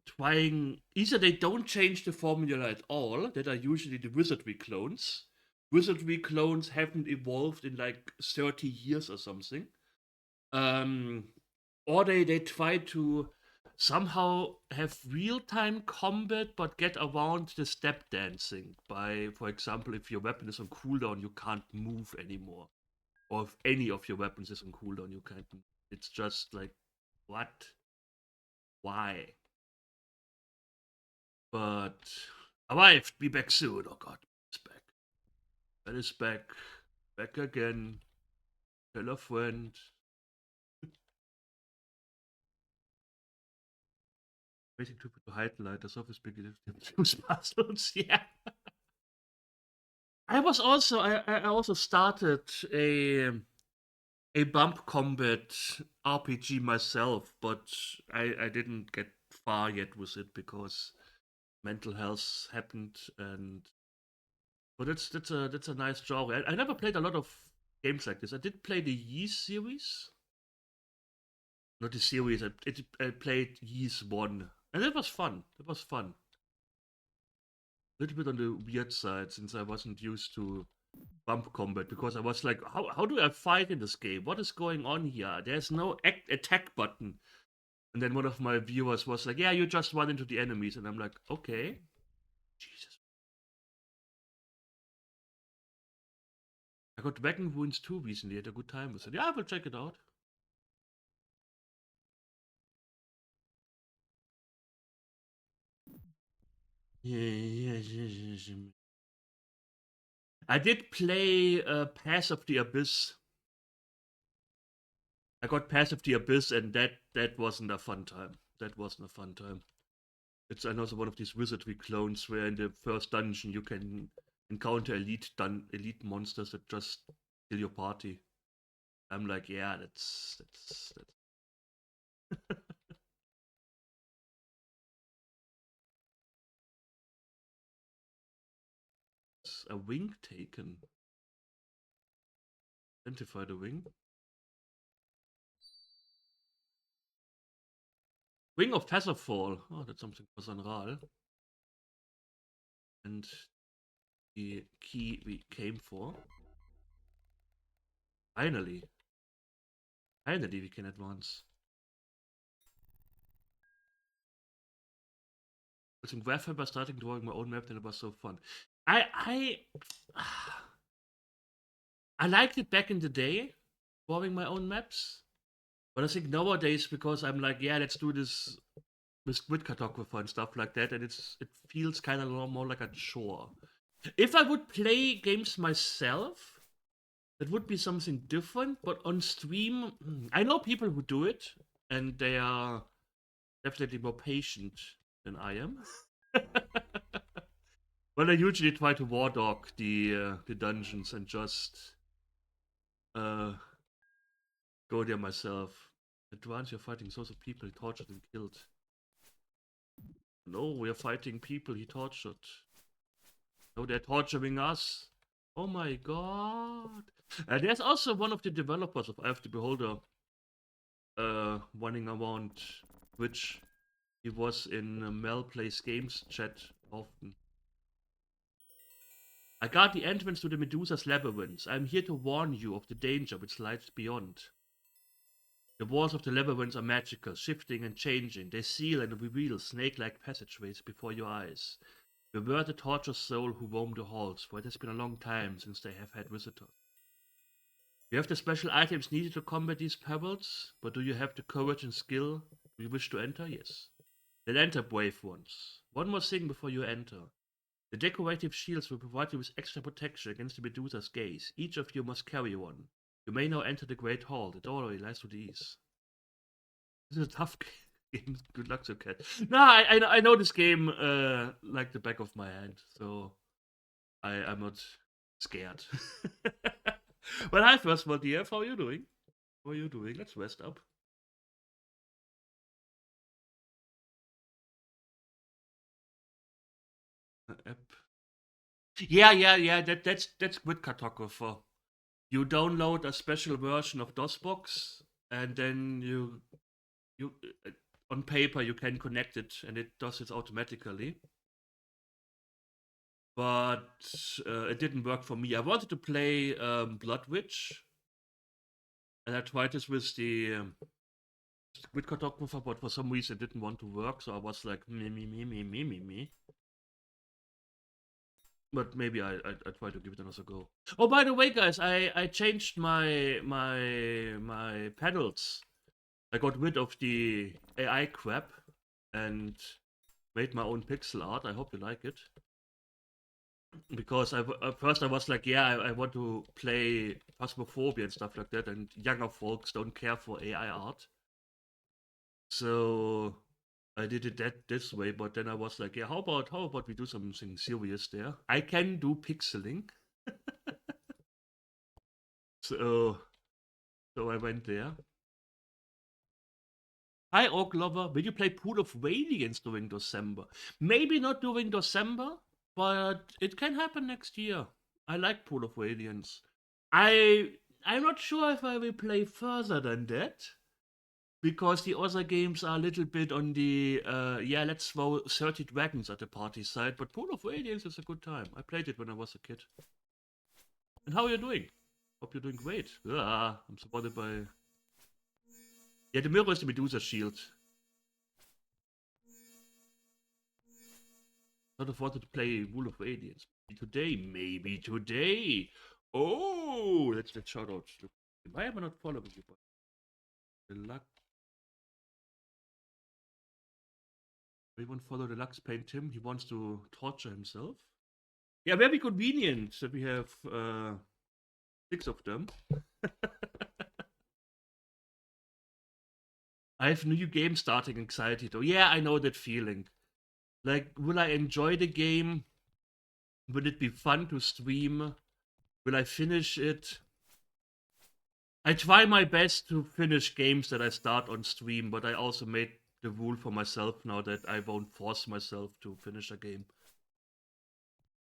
trying. Either they don't change the formula at all. That are usually the wizardry clones. Wizardry clones haven't evolved in like 30 years or something. Or they try to somehow have real-time combat but get around the step dancing by, for example, if your weapon is on cooldown you can't move anymore, or if any of your weapons is on cooldown you can't move. It's just like, what, why? But arrived, be back soon. Oh god, it's back. That is back again. Tell a friend. Waiting to highlight the surface big use puzzles. Yeah. I also started a bump combat RPG myself, but I didn't get far yet with it because mental health happened, and but that's a nice genre. I never played a lot of games like this. I did play the Ys series, not the series. I played Ys 1, and it was fun. It was fun. A little bit on the weird side since I wasn't used to bump combat, because I was like, how do I fight in this game? What is going on here? There's no attack button. And then one of my viewers was like, yeah, you just run into the enemies. And I'm like, okay. Jesus. I got Dragon Ruins 2 recently. I had a good time with it. Yeah, I will check it out. Yeah. I did play Pass of the Abyss. I got Pass of the Abyss, and that wasn't a fun time. That wasn't a fun time. It's another one of these wizardry clones where in the first dungeon you can encounter elite monsters that just kill your party. I'm like, yeah, that's it's a wing taken. Identify the wing. Wing of Featherfall. Oh, that's something for Sanral. And the key we came for. Finally. Finally we can advance. With some Graph by starting drawing my own map, and it was so fun. I liked it back in the day, drawing my own maps. But I think nowadays, because I'm like, yeah, let's do this with grid cartographer and stuff like that, and it feels kind of more like a chore. If I would play games myself, that would be something different. But on stream, I know people who do it, and they are definitely more patient than I am. But I usually try to war dog the dungeons and just go there myself. Advance, you're fighting sorts of people he tortured and killed. No, we're fighting people he tortured. No, they're torturing us. Oh my god. There's also one of the developers of Eye of the Beholder running around Twitch He was in Mel Plays Games chat often. I guard the entrance to the Medusa's labyrinth. I am here to warn you of the danger which lies beyond. The walls of the labyrinth are magical, shifting and changing. They seal and reveal snake-like passageways before your eyes. Beware the tortured soul who roam the halls, for it has been a long time since they have had visitors. You have the special items needed to combat these perils, but do you have the courage and skill you wish to enter? Yes. Then enter, brave ones. One more thing before you enter. The decorative shields will provide you with extra protection against the Medusa's gaze. Each of you must carry one. You may now enter the Great Hall. The door lies to the east. This is a tough game. Good luck to Cat. No, I know this game like the back of my hand, so I'm not scared. Well, hi, first of all, DF. How are you doing? How are you doing? Let's rest up. App. Yeah. That's good cartographer. You download a special version of DOSbox, and then you on paper you can connect it, and it does it automatically. But it didn't work for me. I wanted to play Blood Witch, and I tried this with the with cartographer, but for some reason it didn't want to work. So I was like me. But maybe I try to give it another go. Oh, by the way, guys, I changed my panels. I got rid of the AI crap and made my own pixel art. I hope you like it. Because at first I was like, yeah, I want to play Phasmophobia and stuff like that, and younger folks don't care for AI art. So I did it this way, but then I was like, yeah, how about we do something serious there? I can do pixeling. So I went there. Hi, Orc Lover. Will you play Pool of Radiance during December? Maybe not during December, but it can happen next year. I like Pool of Radiance. I'm not sure if I will play further than that, because the other games are a little bit on the yeah, let's throw 30 dragons at the party side, but Pool of Radiance is a good time. I played it when I was a kid. And how are you doing? Hope you're doing great. I'm supported by... Yeah, the mirror is the Medusa shield. Not afforded to play Pool of Radiance. Maybe today. Oh, let's shout out. Why am I not following you? Deluxe. We won't follow Deluxe Paint Tim. He wants to torture himself. Yeah, very convenient that we have 6 of them. I have new game starting anxiety though. Yeah, I know that feeling. Like, will I enjoy the game? Will it be fun to stream? Will I finish it? I try my best to finish games that I start on stream, but I also made the rule for myself now that I won't force myself to finish a game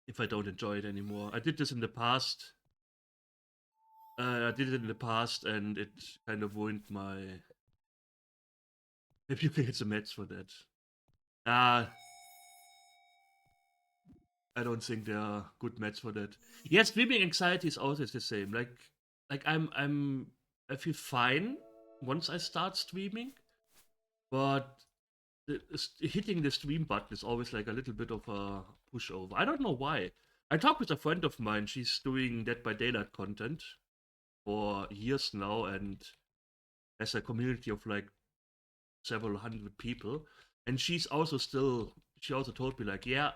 if I don't enjoy it anymore. I did this in the past. I did it in the past, and it kind of ruined my... Maybe you get some meds for that. I don't think there are good meds for that. Yeah, streaming anxiety is always the same. Like I feel fine once I start streaming, but hitting the stream button is always like a little bit of a pushover. I don't know why. I talked with a friend of mine. She's doing Dead by Daylight content for years now and has a community of like several hundred people. And she's also still. She also told me like, yeah,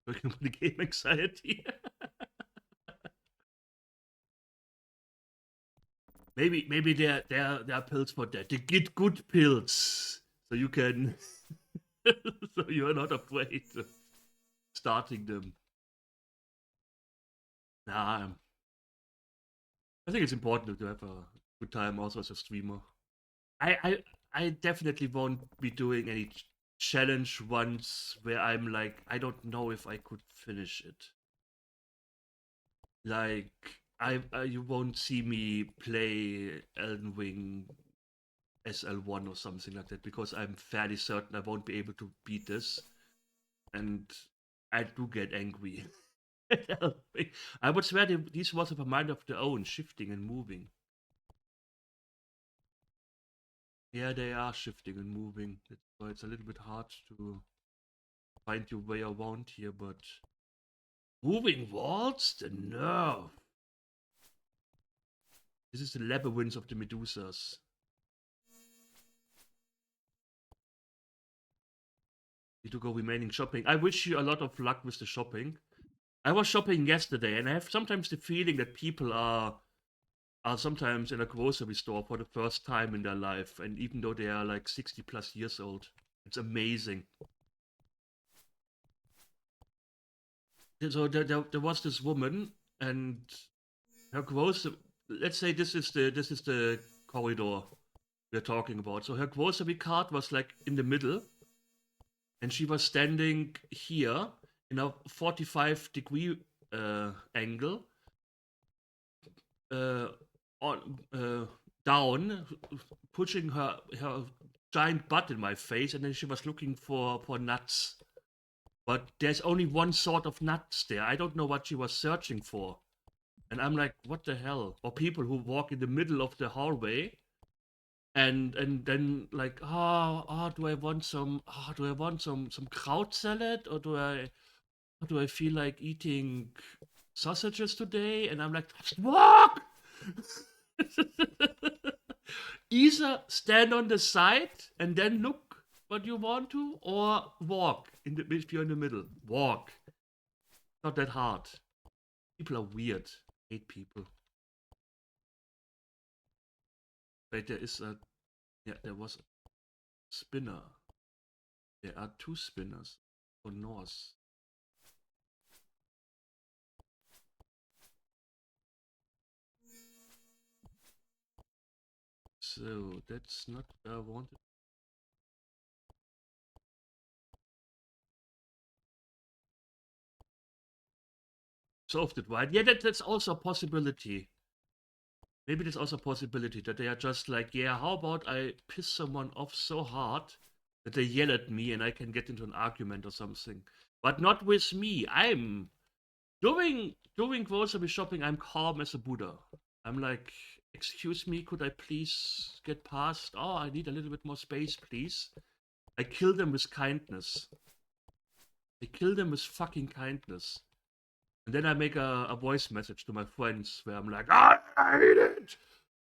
working on the game anxiety. maybe there are pills for that. They get good pills, so you can, so you are not afraid of starting them. Nah, I think it's important to have a good time also as a streamer. I definitely won't be doing any challenge ones where I'm like, I don't know if I could finish it. Like, you won't see me play Elden Ring SL1 or something like that, because I'm fairly certain I won't be able to beat this. And I do get angry. I would swear these was have a mind of their own, shifting and moving. Yeah, they are shifting and moving. So it's a little bit hard to find your way around here, but moving walls? The nerve! This is the labyrinth of the Medusas. Need to go remaining shopping. I wish you a lot of luck with the shopping. I was shopping yesterday, and I have sometimes the feeling that people are sometimes in a grocery store for the first time in their life, and even though they are like 60 plus years old, it's amazing. So there was this woman, and her grocery. Let's say this is the corridor we're talking about. So her grocery cart was like in the middle, and she was standing here in a 45-degree angle, uh, on down, pushing her giant butt in my face, and then she was looking for nuts. But there's only one sort of nuts there. I don't know what she was searching for. And I'm like, what the hell? Or people who walk in the middle of the hallway and then like, do I want some kraut salad, or do I feel like eating sausages today? And I'm like, walk! Either stand on the side and then look what you want to, or walk if you're in the middle. Walk. Not that hard. People are weird. Hate people. Wait, there was a spinner. There are two spinners for north. So that's not what I wanted. Solved it, right? Yeah, that's also a possibility. Maybe there's also a possibility that they are just like, yeah, how about I piss someone off so hard that they yell at me and I can get into an argument or something. But not with me. I'm doing grocery shopping, I'm calm as a Buddha. I'm like, excuse me, could I please get past? Oh, I need a little bit more space, please. I kill them with kindness. I kill them with fucking kindness. And then I make a voice message to my friends where I'm like, I hate it!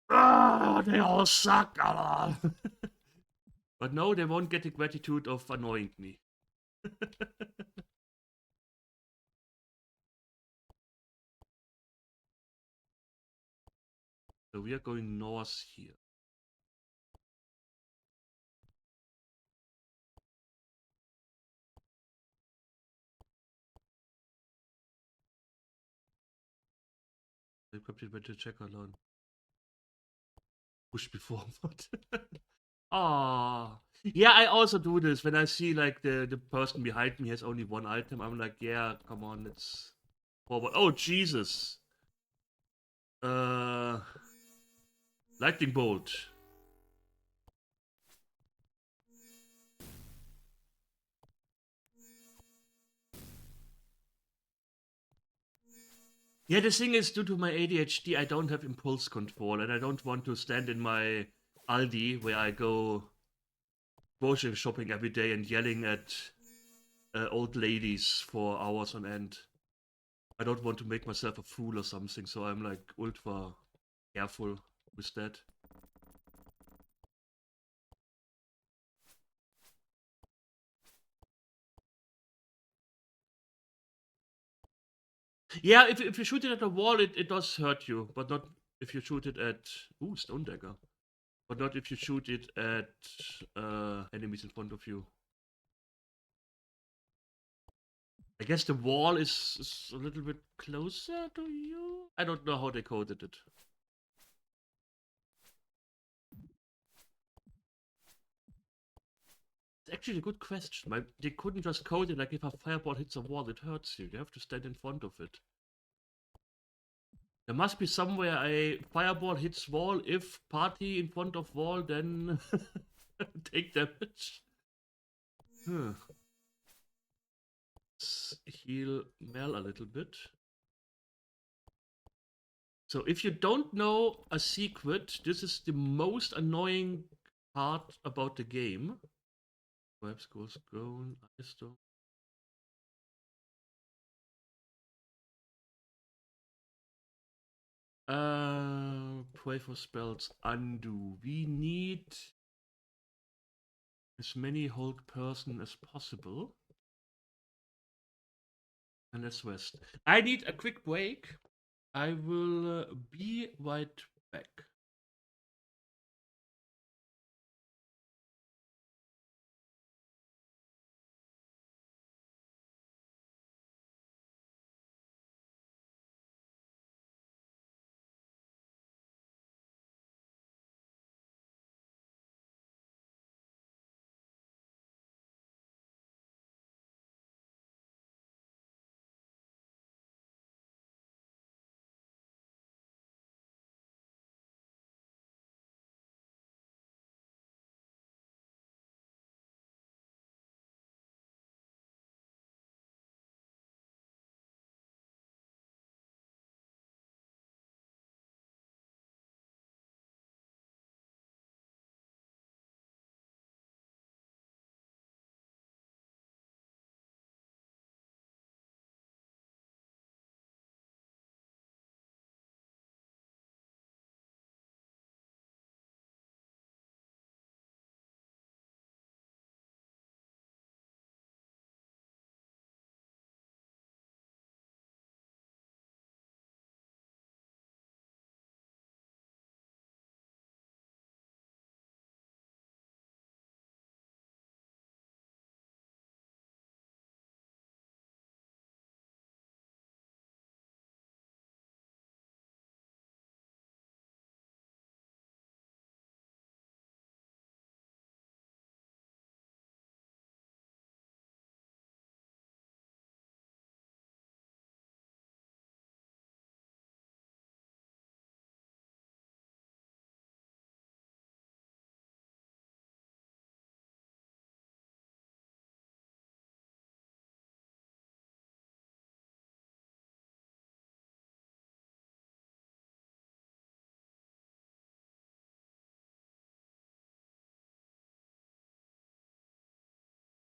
Ah, they all suck! Ah. But no, they won't get the gratitude of annoying me. So we are going north here. Encrypted by the checker alone. Push me forward. Ah, yeah, I also do this when I see like the person behind me has only one item. I'm like, yeah, come on, let's forward. Oh Jesus! Uh, lightning bolt. Yeah, the thing is, due to my ADHD, I don't have impulse control, and I don't want to stand in my Aldi where I go grocery shopping every day and yelling at old ladies for hours on end. I don't want to make myself a fool or something, so I'm like ultra careful with that. Yeah, if you shoot it at a wall, it does hurt you, but not if you shoot it at Stone Dagger. But not if you shoot it at enemies in front of you. I guess the wall is a little bit closer to you. I don't know how they coded it. It's actually a good question. They couldn't just code it like if a fireball hits a wall, it hurts you. You have to stand in front of it. There must be somewhere a fireball hits wall. If party in front of wall, then take damage. Let's heal Mel a little bit. So if you don't know a secret, this is the most annoying part about the game. Perhaps goes grown, ice storm. Pray for spells undo. We need as many hold person as possible. And let's rest. I need a quick break. I will be right back.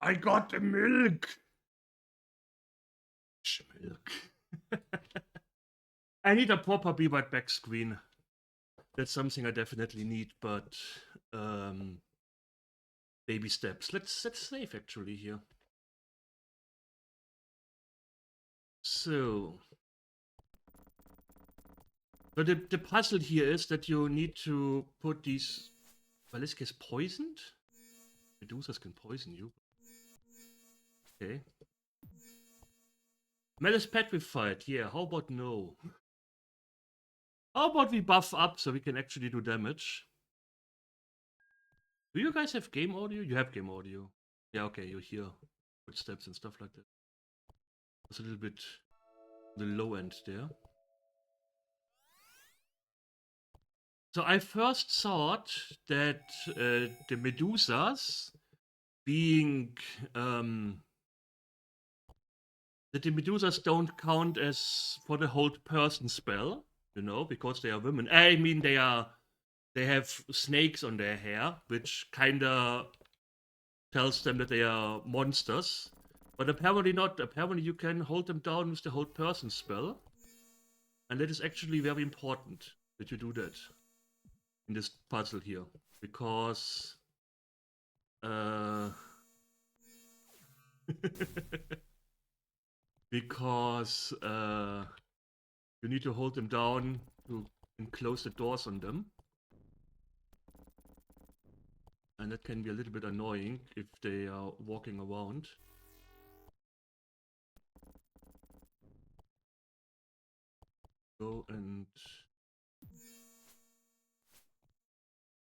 I got the milk. Milk. I need a proper be right back screen. That's something I definitely need, but baby steps. Let's save actually here. So the puzzle here is that you need to put these, well, this case poisoned. Medusas can poison you. Okay. Mel is petrified. Yeah, how about no? How about we buff up so we can actually do damage? Do you guys have game audio? You have game audio. Yeah, okay, you hear footsteps and stuff like that. It's a little bit the low end there. So I first thought that the Medusas being that the Medusas don't count as for the hold person spell, you know, because they are women. I mean, they have snakes on their hair, which kinda tells them that they are monsters. But apparently not. Apparently you can hold them down with the hold person spell. And that is actually very important that you do that in this puzzle here. Because because you need to hold them down to and close the doors on them. And that can be a little bit annoying if they are walking around. Go and...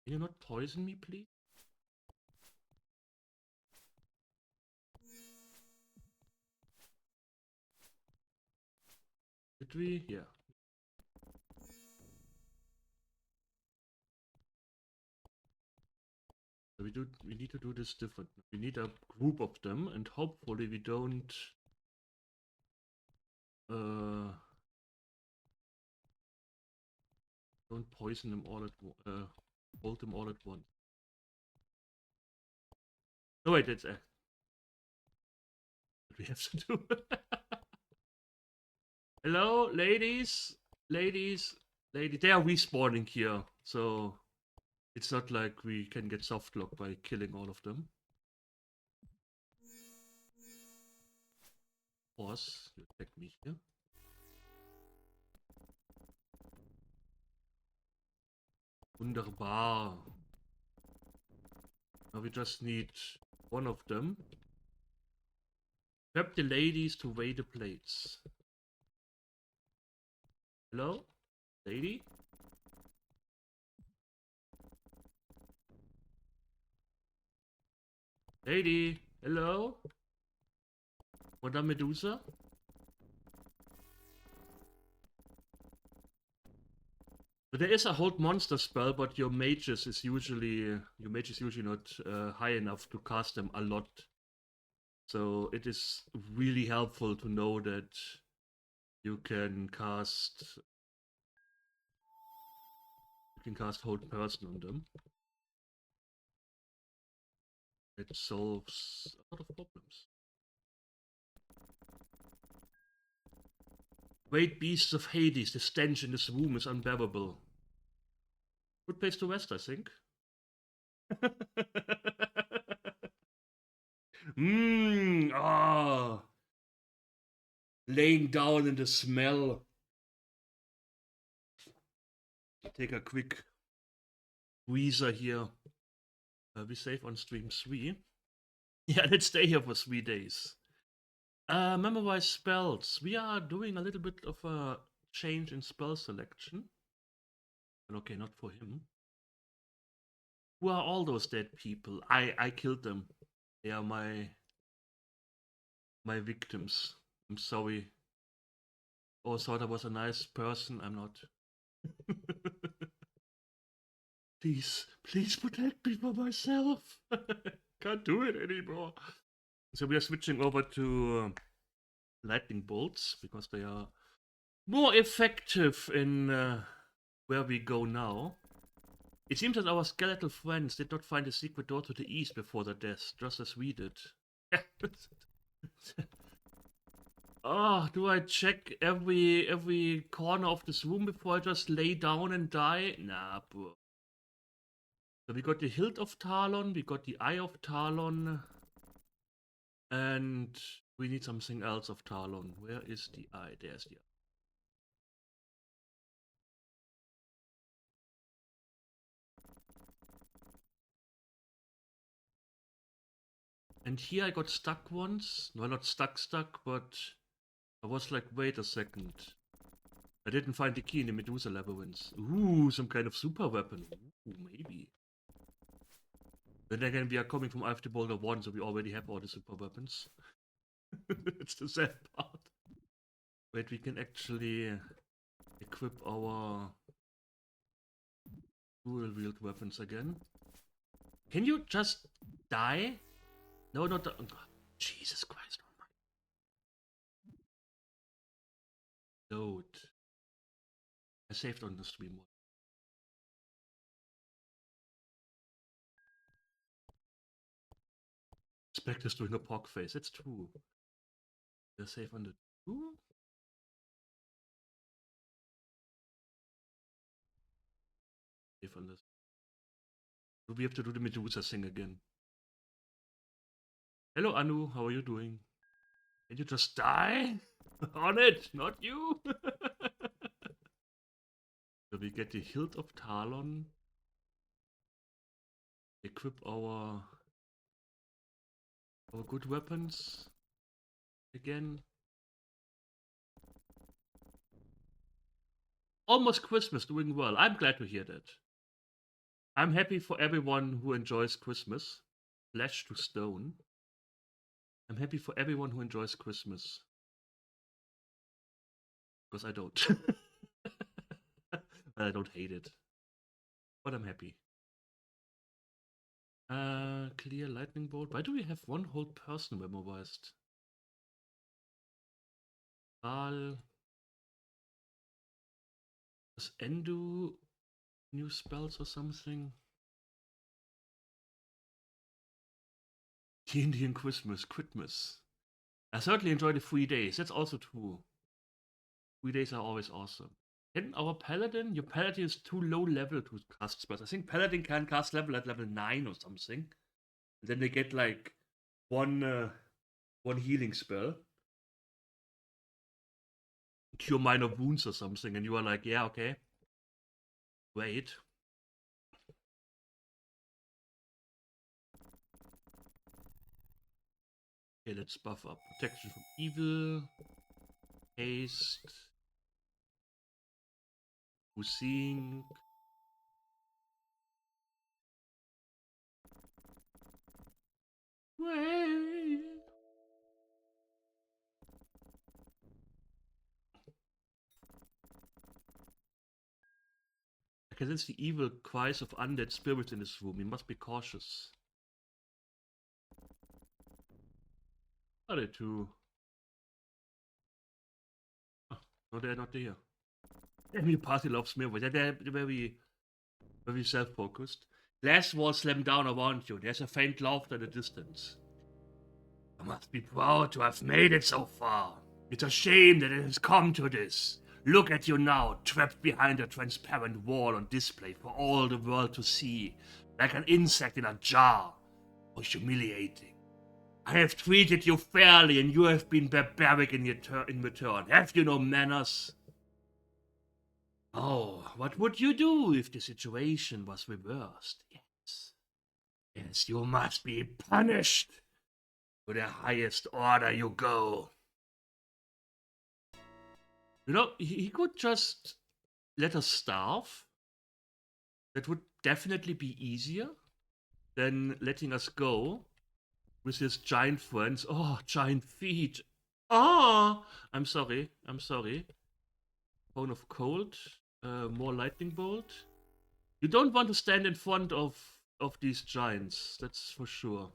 Can you not poison me, please? Did we? Yeah. We need to do this different. We need a group of them, and hopefully we don't poison them all at hold them all at once. No wait, that's what we have to do. Hello, ladies. They are respawning here, so it's not like we can get softlock by killing all of them. Boss, you attack me here. Wunderbar. Now we just need one of them. Grab the ladies to weigh the plates. Hello? Lady? Lady? Hello? Madame Medusa? But there is a hold monster spell, but your mage is usually not high enough to cast them a lot. So it is really helpful to know that you can cast hold person on them. It solves a lot of problems. Great beasts of Hades, the stench in this room is unbearable. Good place to rest, I think. Laying down in the smell. Take a quick breather here. We save on stream 3. Yeah, let's stay here for 3 days. Memorize spells. We are doing a little bit of a change in spell selection. Okay, not for him. Who are all those dead people? I killed them. They are my victims. I'm sorry. Oh, thought I was a nice person. I'm not. Please protect me from myself. Can't do it anymore. So we are switching over to lightning bolts because they are more effective in where we go now. It seems that our skeletal friends did not find a secret door to the east before their death, just as we did. Oh, do I check every corner of this room before I just lay down and die? Nah, bro. So we got the Hilt of Talon, we got the Eye of Talon, and we need something else of Talon. Where is the eye? There's the eye. And here I got stuck once. No, not stuck, but I was like, wait a second. I didn't find the key in the Medusa labyrinth. Ooh, some kind of super weapon. Ooh, maybe. Then again, we are coming from After Boulder 1, so we already have all the super weapons. It's the sad part. Wait, we can actually equip our dual-wield weapons again. Can you just die? No, not the... Oh, Jesus Christ. Load. I saved on the stream one. Spectre's doing a pog face. It's true. I save on the 2? Save on this. Do we have to do the Medusa thing again? Hello Anu, how are you doing? Can you just die? On it, not you! So we get the Hilt of Talon. Equip our good weapons. Again. Almost Christmas, doing well. I'm glad to hear that. I'm happy for everyone who enjoys Christmas. Flesh to stone. I'm happy for everyone who enjoys Christmas. Because I don't. I don't hate it. But I'm happy. Clear lightning bolt. Why do we have one whole person memorized? Does N do new spells or something? The Indian Christmas. I certainly enjoy the 3 days. That's also true. 3 days are always awesome. Can our paladin? Your paladin is too low level to cast spells. I think paladin can cast level at level 9 or something. And then they get like one healing spell. Cure minor wounds or something, and you are like, yeah, okay. Wait. Okay, let's buff up. Protection from evil. Haste. Seeing. Wait. I can sense the evil cries of undead spirits in this room. We must be cautious. Are they too? Oh, no, they're not there. Every party loves me, but they're very self-focused. Glass walls slam down around you. There's a faint laughter in the distance. You must be proud to have made it so far. It's a shame that it has come to this. Look at you now, trapped behind a transparent wall on display for all the world to see, like an insect in a jar. How humiliating. I have treated you fairly, and you have been barbaric in return. Have you no manners? Oh, what would you do if the situation was reversed? Yes. Yes, you must be punished. To the highest order you go. You know, he could just let us starve. That would definitely be easier than letting us go with his giant friends. Oh, giant feet. Oh, I'm sorry. I'm sorry. Bone of cold. More lightning bolt. You don't want to stand in front of these giants. That's for sure.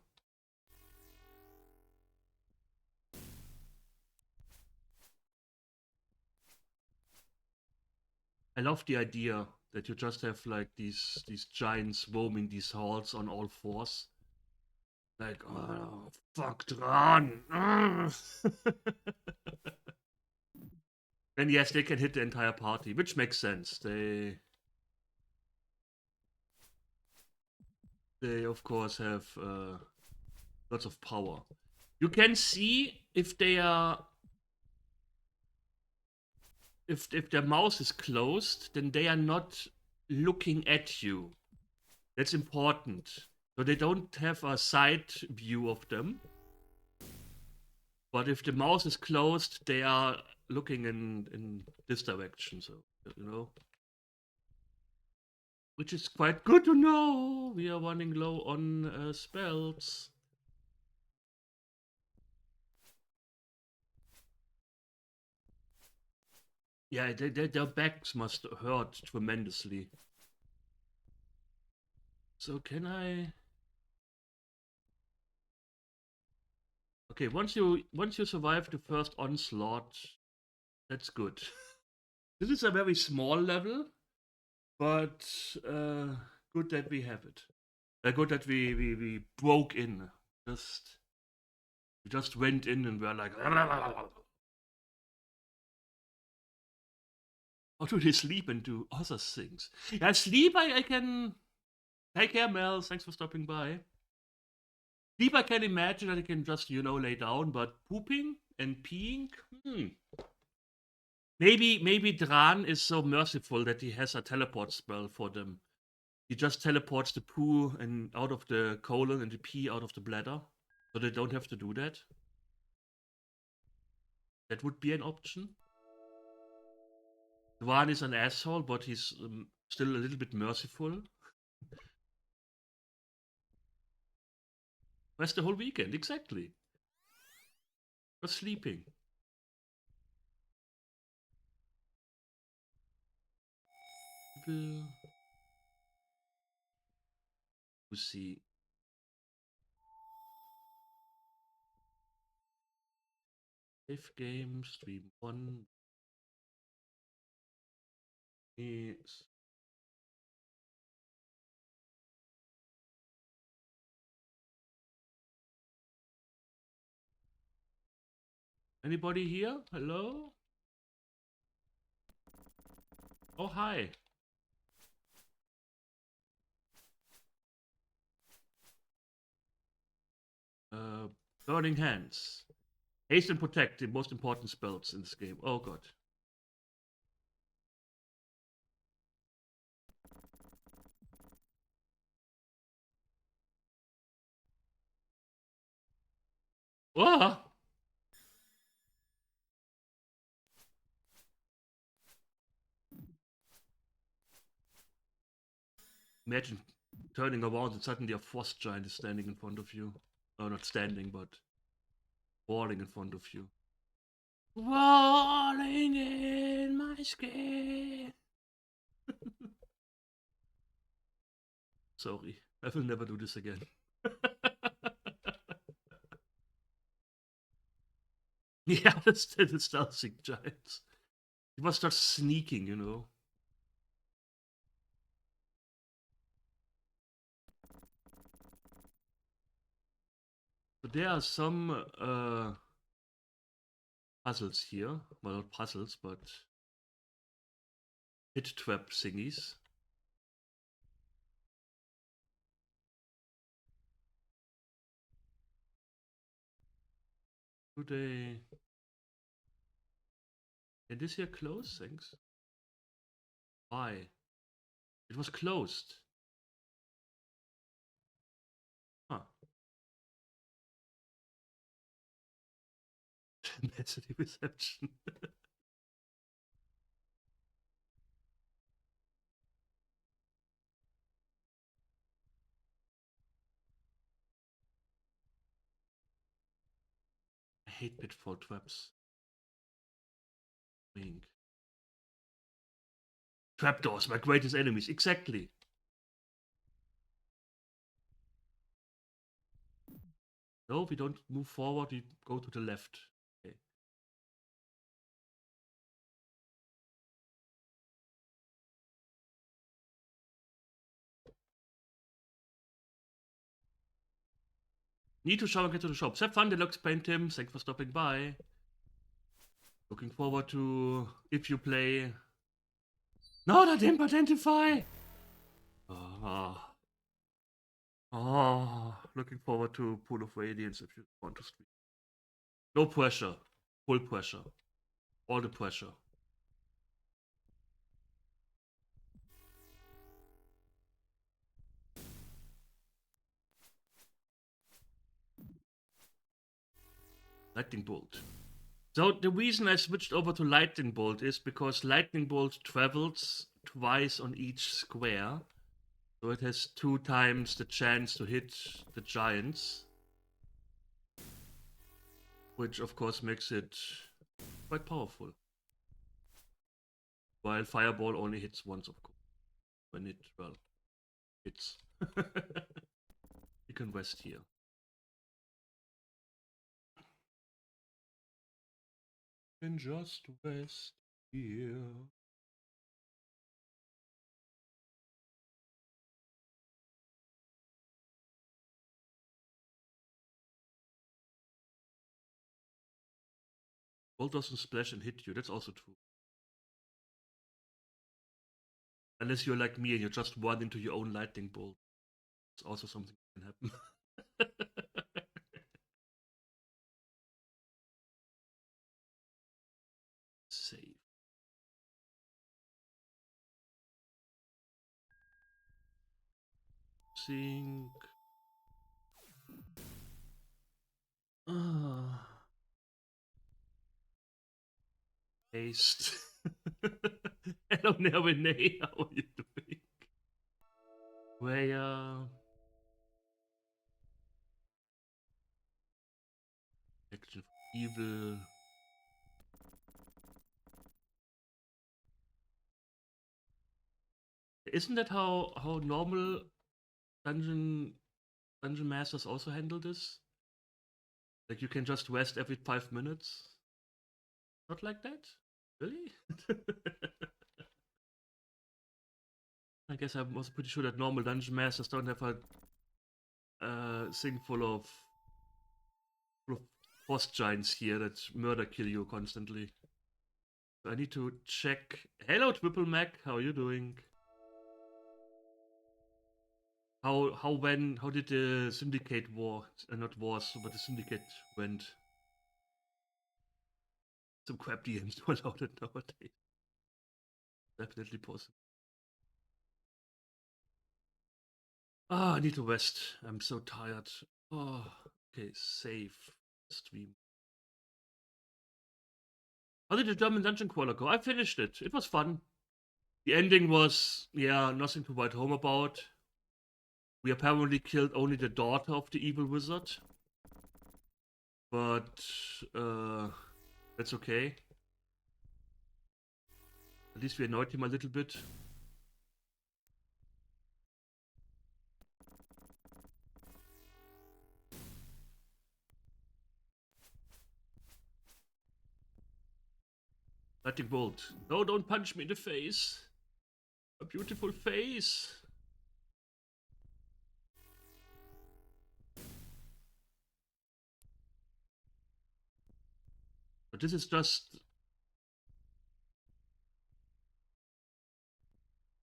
I love the idea that you just have like these giants roaming these halls on all fours. Like, oh, fuck, run! And yes, they can hit the entire party, which makes sense. They of course have lots of power. You can see if they are if their mouth is closed, then they are not looking at you. That's important. So they don't have a side view of them. But if the mouse is closed, they are looking in this direction. So you know, which is quite good to know. We are running low on spells. Yeah, their backs must hurt tremendously. So can I? Okay, once you survive the first onslaught, that's good. This is a very small level, but good that we have it. Good that we broke in. Just we just went in and were like, how do they sleep and do other things? Yeah, sleep I can. Take care, Mel. Thanks for stopping by. Sleep I can imagine that I can just lay down, but pooping and peeing. Maybe Dran is so merciful that he has a teleport spell for them. He just teleports the poo and out of the colon and the pee out of the bladder, so they don't have to do that. That would be an option. Dran is an asshole, but he's still a little bit merciful. That's the whole weekend, exactly. Just sleeping. We'll see. Save game, stream 1. Yes. Anybody here? Hello? Oh, hi. Burning Hands. Haste and Protect, the most important spells in this game. Oh god. Oh! Imagine turning around and suddenly a frost giant is standing in front of you. Oh, not standing, but falling in front of you. Falling in my skin. Sorry, I will never do this again. Yeah, that's the stealthing giants. You must start sneaking, you know. But there are some puzzles here. Well, not puzzles, but hit trap thingies. Do they... Is this here closed? Thanks. Why? It was closed. Huh. Tenacity reception. I hate pitfall traps. Wink. Trapdoors, my greatest enemies. Exactly. No, we don't move forward, we go to the left. Okay. Need to shower and get to the shops. Have fun, Deluxe Paint Tim. Thanks for stopping by. Looking forward to if you play. No, that didn't identify! Oh. Oh, looking forward to Pool of Radiance if you want to stream. No pressure. Full pressure. All the pressure. Lightning Bolt. So the reason I switched over to Lightning Bolt is because Lightning Bolt travels twice on each square. So it has 2 times the chance to hit the giants. Which of course makes it quite powerful. While Fireball only hits once, of course. When it, well, hits. You can rest here. You can just rest here. Bolt doesn't splash and hit you, that's also true. Unless you're like me and you just run into your own lightning bolt. It's also something that can happen. Save. Sync. Paste. Hello, Nervine. How are you doing? Where? Action for evil. Isn't that how normal dungeon masters also handle this? Like you can just rest every 5 minutes. Not like that? Really? I guess I was pretty sure that normal dungeon masters don't have a thing full of boss giants here that murder kill you constantly. So I need to check. Hello, Triple Mac. How are you doing? How did the Syndicate war, not wars, but the Syndicate went? Some crap DMs were loaded nowadays. Definitely possible. Ah, I need to rest. I'm so tired. Oh, okay, save stream. How did the German Dungeon Crawler go? I finished it. It was fun. The ending was, yeah, nothing to write home about. We apparently killed only the daughter of the evil wizard. But, that's okay. At least we annoyed him a little bit. Lightning bolt. No, don't punch me in the face. A beautiful face. But this is just...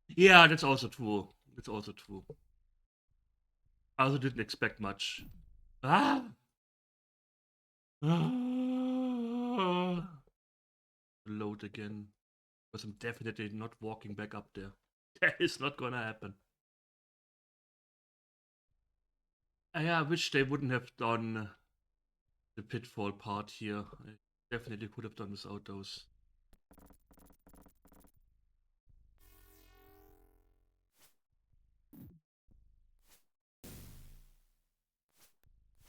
Yeah, that's also true. That's also true. I also didn't expect much. Ah! Ah! Load again. Because I'm definitely not walking back up there. That is not gonna happen. I wish they wouldn't have done the pitfall part here. I definitely could have done without those.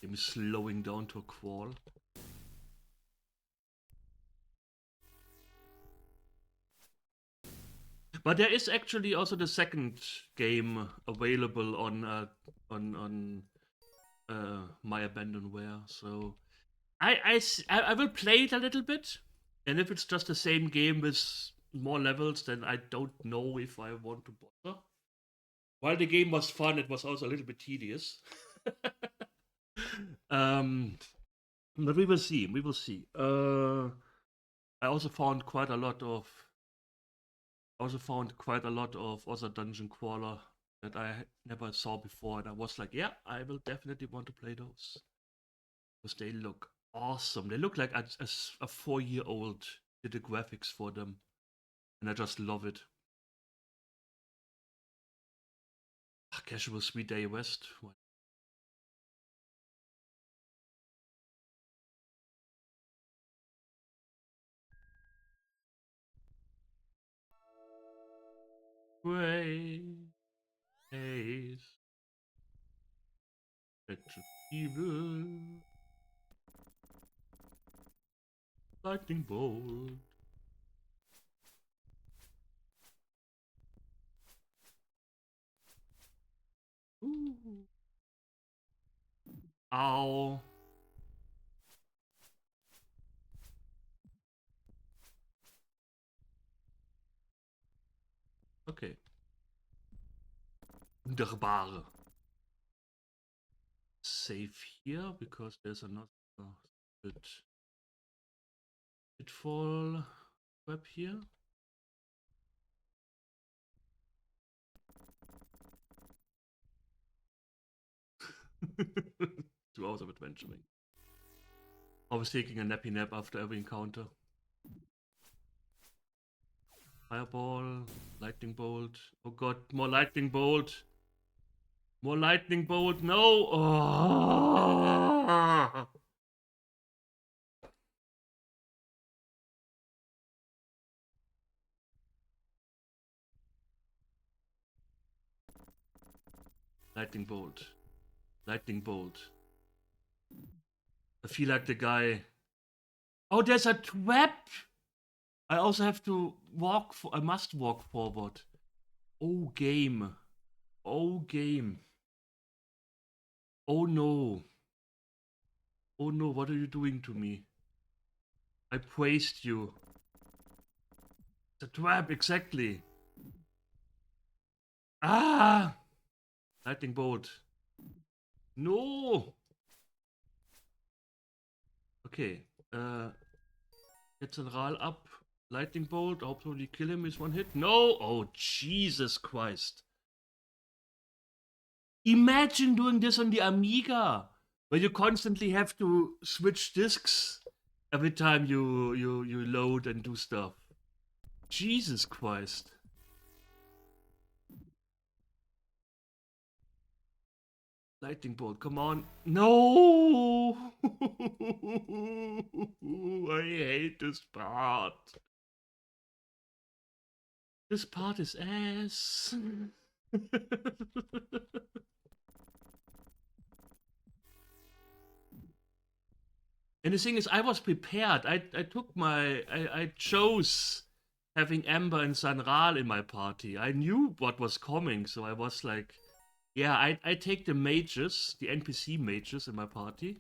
Game is slowing down to a crawl. But there is actually also the second game available on My Abandonware. So I will play it a little bit, and if it's just the same game with more levels, then I don't know if I want to bother. While the game was fun, it was also a little bit tedious. um, but we will see. We will see. I also found quite a lot of other dungeon crawler that I never saw before, and I was like, yeah, I will definitely want to play those because they look awesome. They look like a 4-year-old did the graphics for them, and I just love it. Casual Sweet Day West. Gray days. Evil. Lightning bolt. Ooh. Ow. Okay. Wunderbar. Save here because there's another pitfall web here. 2 hours of adventuring. I was taking a nappy nap after every encounter. Fireball, lightning bolt. Oh god, more lightning bolt. More lightning bolt. No. Oh. Lightning bolt. Lightning bolt. I feel like the guy. Oh, there's a trap. I also have to walk. I must walk forward. Oh, game. Oh, game. Oh no. Oh no, what are you doing to me? I praised you. The trap, exactly. Ah! Lightning bolt. No! Okay. Get General up. Lightning bolt. Hopefully kill him with one hit. No! Oh, Jesus Christ. Imagine doing this on the Amiga, where you constantly have to switch discs every time you load and do stuff. Jesus Christ. Lightning bolt, come on. No! I hate this part. This part is ass. And the thing is, I was prepared. I took my. I chose having Amber and Sanral in my party. I knew what was coming, so I was like, yeah, I take the mages, the NPC mages in my party.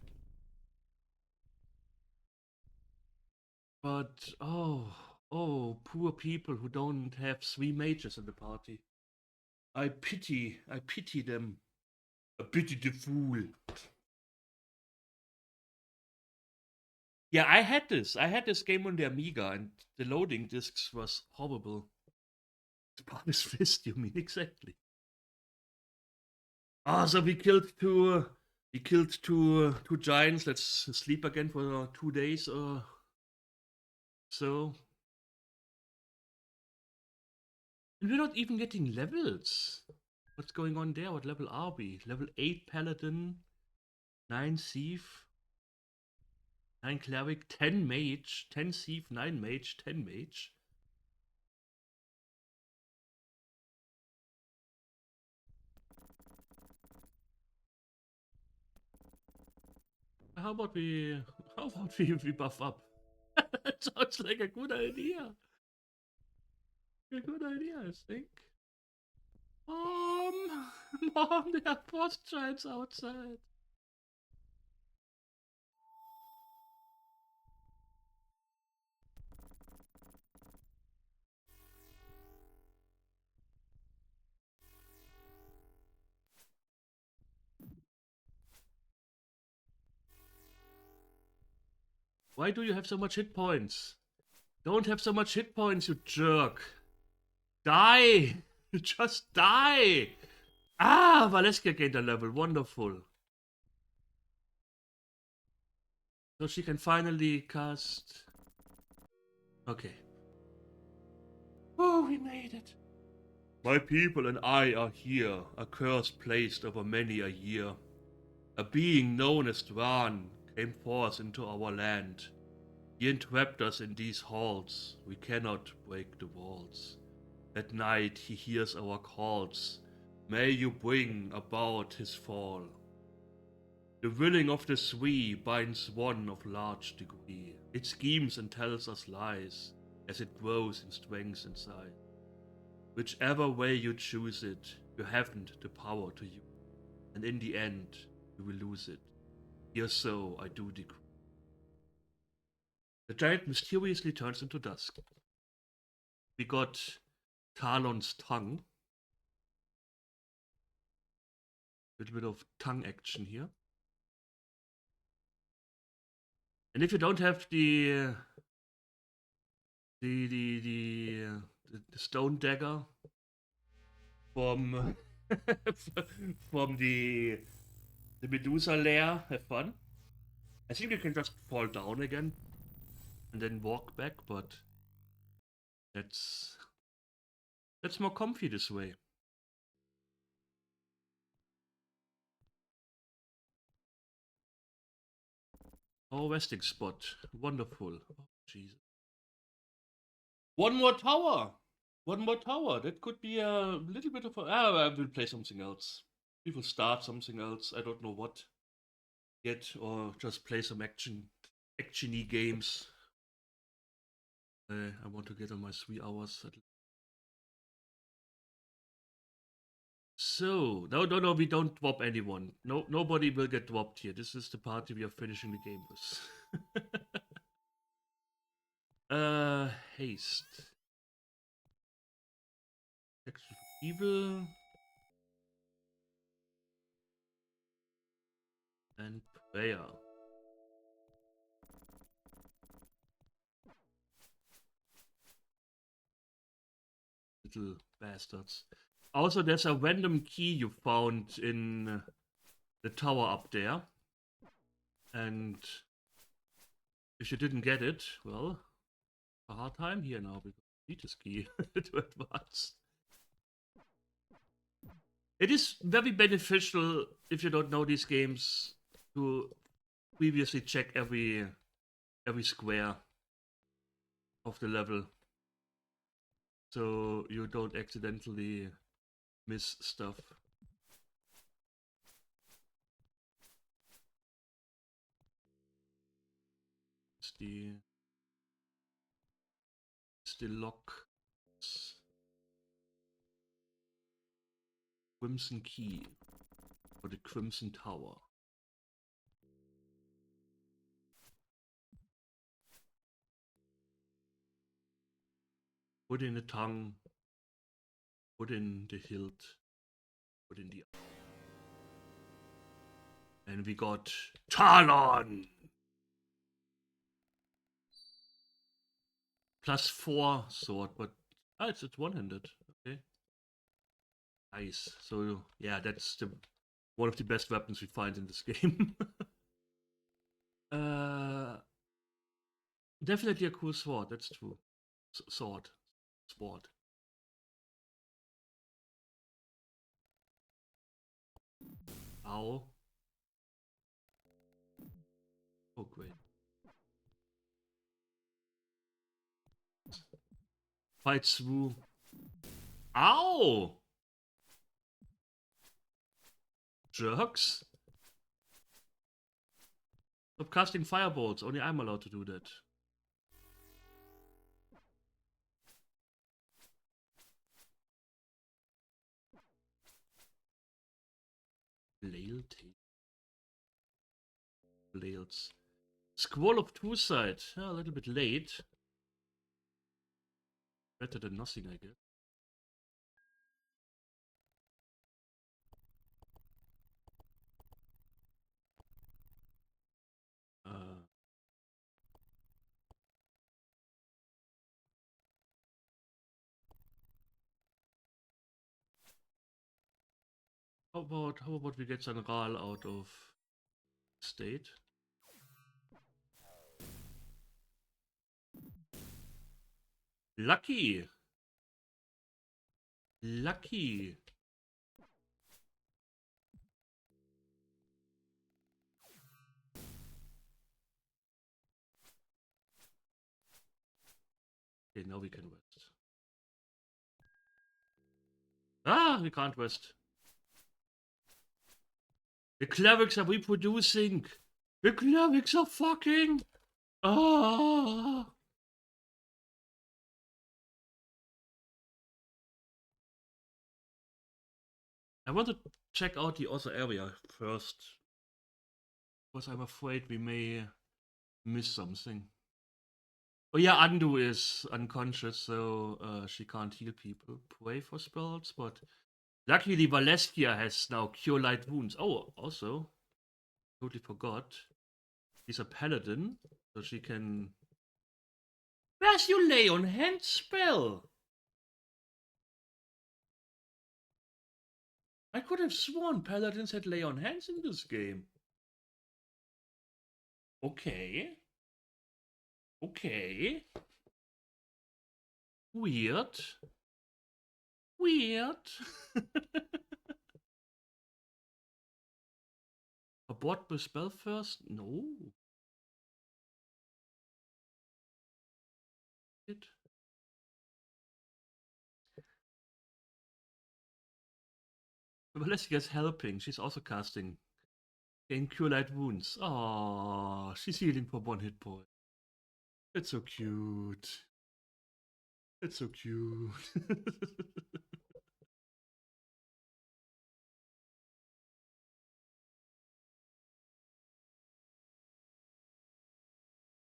But, oh, poor people who don't have 3 mages in the party. I pity them. I pity the fool. Yeah, I had this. I had this game on the Amiga, and the loading discs was horrible. Spanish fist, you mean exactly? Ah, so we killed two. We killed two giants. Let's sleep again for 2 days or so. And we're not even getting levels. What's going on there? What level are we? Level 8 paladin, 9 thief, 9 cleric, 10 mage, 10 thief, 9 mage, 10 mage. How about we? How about we buff up? That sounds like a good idea. A good idea, I think. Mom, there are boss giants outside. Why do you have so much hit points? Don't have so much hit points, you jerk. Die! Just die! Ah, Valeska gained a level. Wonderful. So she can finally cast. Okay. Oh, we made it. My people and I are here, a curse placed over many a year. A being known as Dwan came forth into our land. He entrapped us in these halls. We cannot break the walls. At night he hears our calls. May you bring about his fall. The willing of the three binds one of large degree. It schemes and tells us lies, as it grows in strength and size. Whichever way you choose it, you haven't the power to use it, and in the end, you will lose it. Here so I do decree. The giant mysteriously turns into dusk. We got Talon's tongue. A little bit of tongue action here. And if you don't have the stone dagger from from the Medusa lair, have fun. I think you can just fall down again and then walk back, but that's more comfy this way. Oh, resting spot, wonderful. Oh, Jesus. One more tower. One more tower. That could be a little bit of a. I will play something else. We will start something else. I don't know what yet, or just play some actiony games. I want to get on my 3 hours. So no, we don't drop anyone. No, nobody will get dropped here. This is the party we are finishing the game with. Haste. Protection from evil. And prayer. Little bastards. Also, there's a random key you found in the tower up there. And if you didn't get it, well, a hard time here now because you need this key to advance. It is very beneficial if you don't know these games to previously check every square of the level, so you don't accidentally miss stuff. It's the lock. Crimson key for the Crimson Tower. Put in the tongue. Put in the hilt. Put in the... And we got Talon! +4 sword, but it's one-handed. Okay. Nice. So yeah, that's one of the best weapons we find in this game. Definitely a cool sword. That's true. Sword. Ow. Oh great. Fight through. Ow! Jerks. Stop casting firebolts. Only I'm allowed to do that. Flail tape. Flails. Squall of Two Side. A little bit late. Better than nothing, I guess. How about we get Sanral out of state? Lucky! Lucky! Okay, now we can rest. Ah, we can't rest. The clerics are reproducing! The clerics are fucking! Ah! I want to check out the other area first. Because I'm afraid we may miss something. Oh yeah, Andu is unconscious, so she can't heal people. Pray for spells, but luckily Valeskia has now Cure Light Wounds. Oh, also, totally forgot. She's a paladin, so she can... Where's your Lay on Hand spell? I could have sworn paladins had Lay on Hands in this game. Okay. Okay. Weird. Weird. Abort the spell first? No. It. Valeskia's helping. She's also casting. Gain Cure Light Wounds. Oh, she's healing for 1 hit point. It's so cute. It's so cute.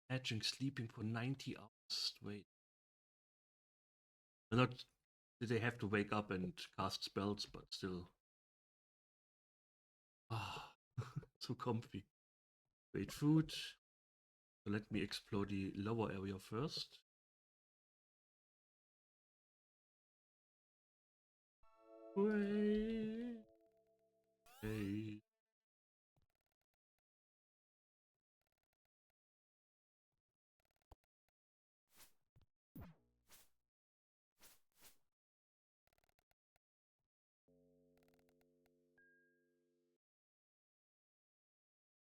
Imagine sleeping for 90 hours straight. Not did they have to wake up and cast spells, but still. Ah, so comfy. Great food. So let me explore the lower area first. Wait. Hey.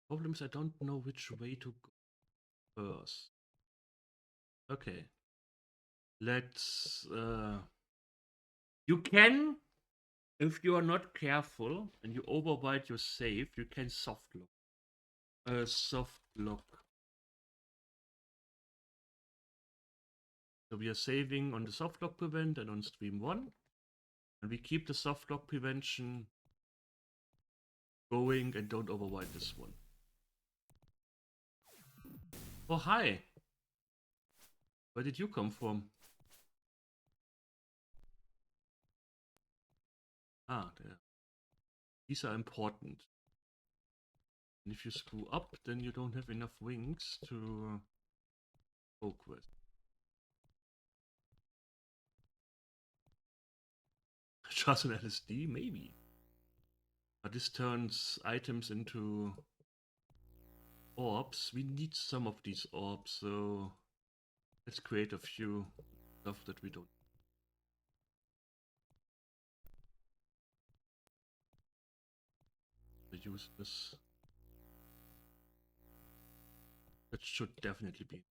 Problem is I don't know which way to go first. Okay. Let's you can, if you are not careful and you override your save, you can soft lock. Soft lock. So we are saving on the soft lock prevent and on stream 1. And we keep the soft lock prevention going and don't override this one. Oh, hi! Where did you come from? Ah, there. These are important. And if you screw up, then you don't have enough wings to poke with. Just an LSD? Maybe. But this turns items into orbs. We need some of these orbs, so let's create a few stuff that we don't use this. That should definitely be.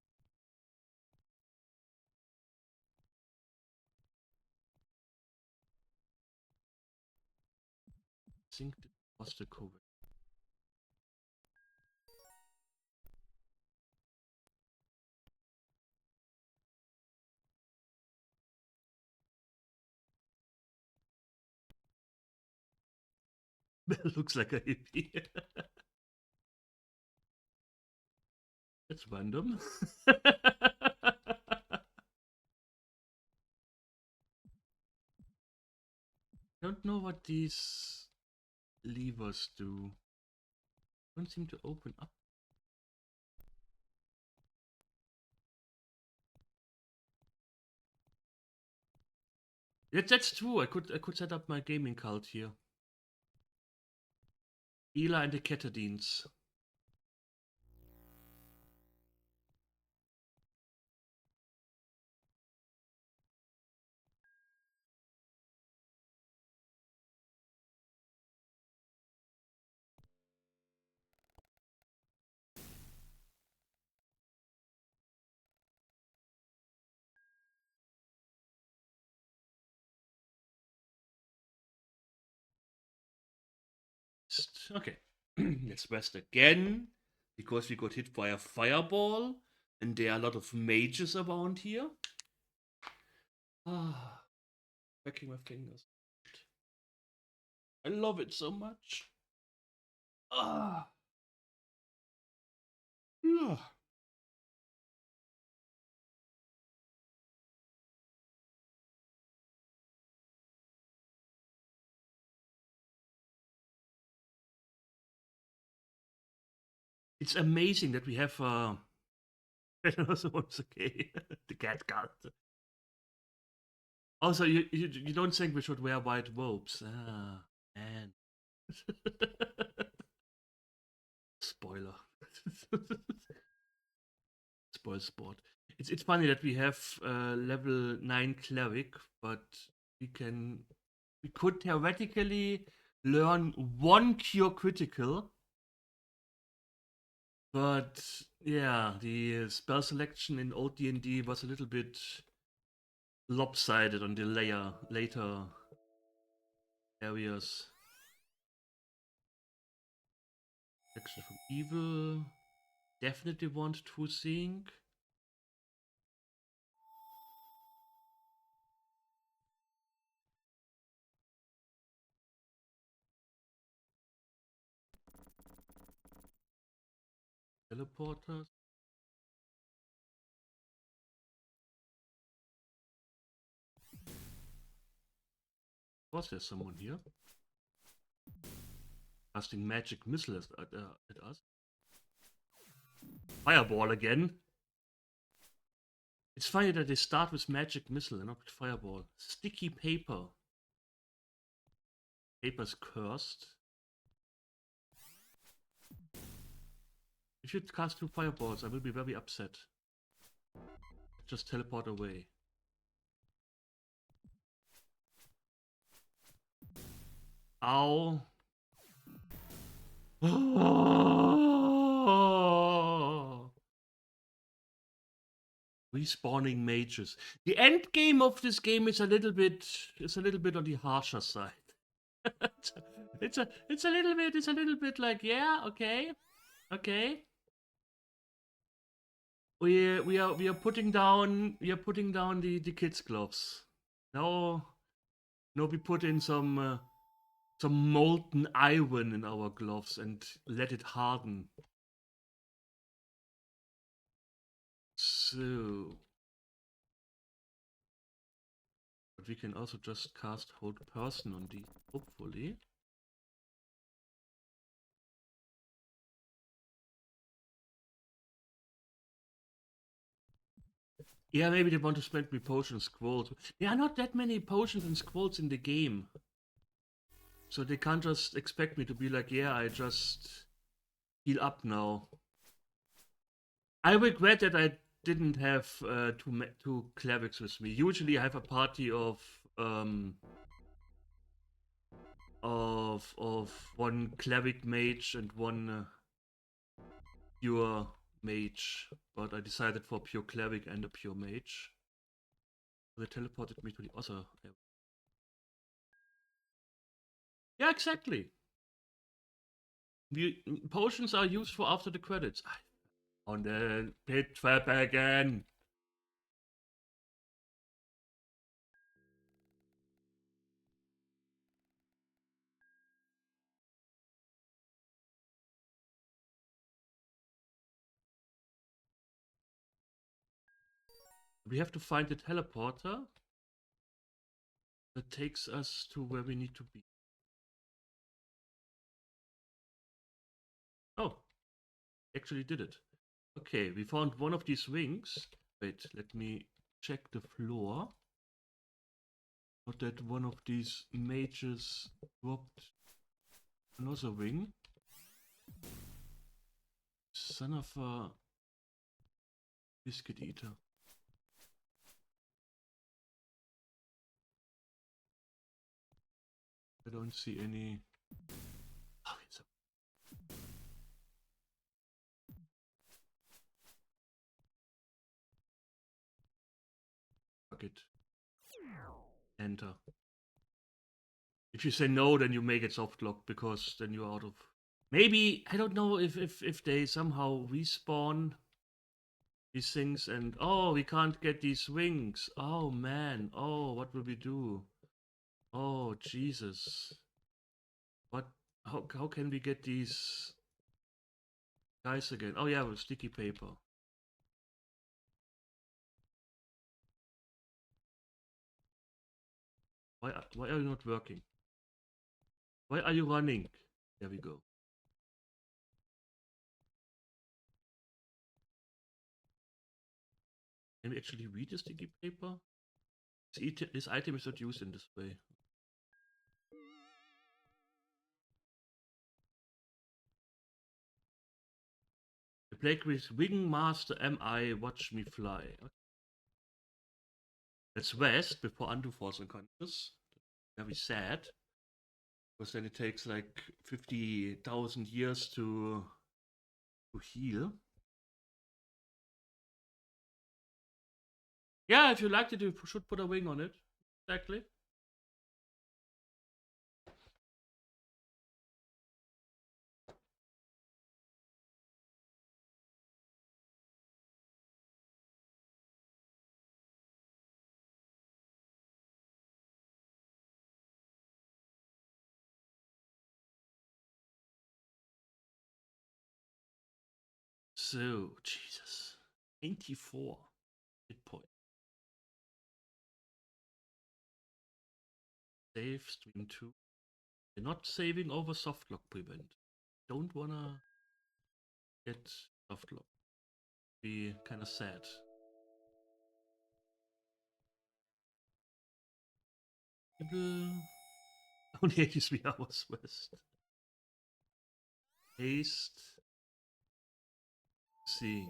I think that was the COVID. Looks like a hippie. That's random. Don't know what these levers do. Don't seem to open up. Yeah, that's true. I could set up my gaming cult here. Ela and the Ketadines. Okay, let's rest again because we got hit by a fireball and there are a lot of mages around here. Ah, cracking my fingers. I love it so much. Ah, yeah. It's amazing that we have I don't know what's okay. The cat card. Also, you don't think we should wear white robes? Ah, man. Spoiler. Spoil sport. It's funny that we have level 9 cleric, but we could theoretically learn one cure critical, but yeah, the spell selection in old D&D was a little bit lopsided on the later areas. Protection from evil. Definitely want to think. Teleporters. Was there's someone here? Casting magic missiles at us. Fireball again. It's funny that they start with magic missile and not with fireball. Sticky paper. Paper's cursed. If you cast 2 fireballs, I will be very upset. Just teleport away. Ow. Respawning mages. The end game of this game is a little bit on the harsher side. it's a little bit like, yeah, okay. We are putting down the kids' gloves. No, we put in some molten iron in our gloves and let it harden. So, but we can also just cast hold person on these, hopefully. Yeah, maybe they want to spend me potion scrolls. There are not that many potions and scrolls in the game. So they can't just expect me to be like, yeah, I just heal up now. I regret that I didn't have two clerics with me. Usually I have a party of one cleric mage and one pure mage, but I decided for pure cleric and a pure mage. They teleported me to the other area. Yeah, exactly. The potions are used for after the credits. On the pit trap again. We have to find the teleporter that takes us to where we need to be. Oh, actually did it. Okay, we found one of these wings. Wait, let me check the floor. Not that one of these mages dropped another wing. Son of a biscuit eater. I don't see any. Oh, it's a... Fuck it. Enter. If you say no, then you make it soft lock because then you're out of. Maybe I don't know if they somehow respawn these things and oh, we can't get these wings. Oh man. Oh, what will we do? Oh Jesus. What? How can we get these guys again? Oh yeah, with sticky paper. Why are you not working? Why are you running? There we go. Can we actually read the sticky paper? This item is not used in this way. The plague with Wing Master MI, watch me fly. Okay. That's West before Undo Falls unconscious. Very sad. Because then it takes like 50,000 years to heal. Yeah, if you liked it, you should put a wing on it. Exactly. So, Jesus. 94 hit point. Save stream 2. They're not saving over softlock prevent. Don't wanna get softlock. Be kinda sad. Only 83 hours west. Haste. Sync.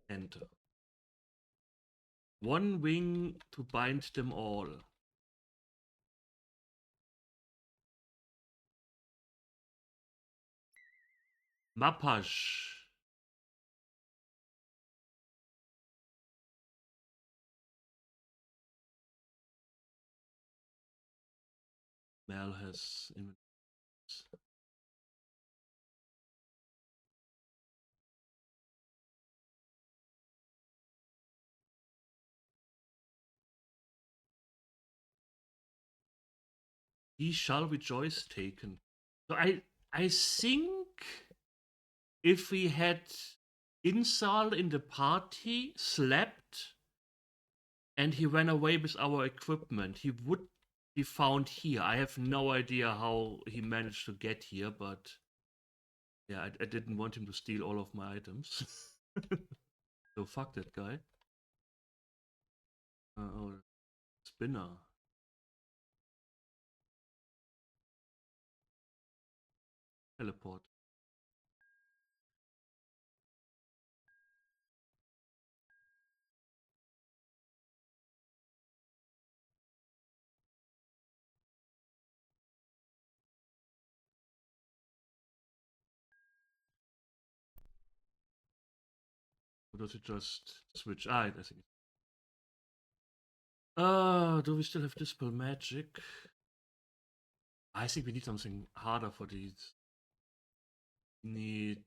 Enter. One wing to bind them all. Mappage. Mel has images. He shall rejoice taken. So I think if we had Insal in the party, slept, and he ran away with our equipment, he would be found here. I have no idea how he managed to get here, but yeah, I didn't want him to steal all of my items. So fuck that guy. Oh, spinner. Teleport. Or does it just switch? I think. Do we still have Dispel Magic? I think we need something harder for these. We need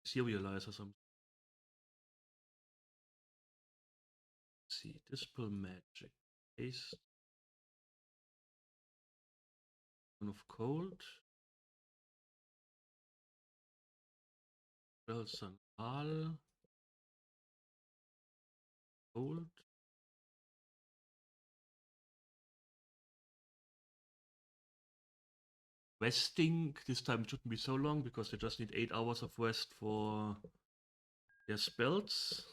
Serialize or something. Let's see, Dispel Magic. Haste. One of Cold. Belson Al. Cold. Resting. This time it shouldn't be so long because they just need 8 hours of rest for their spells.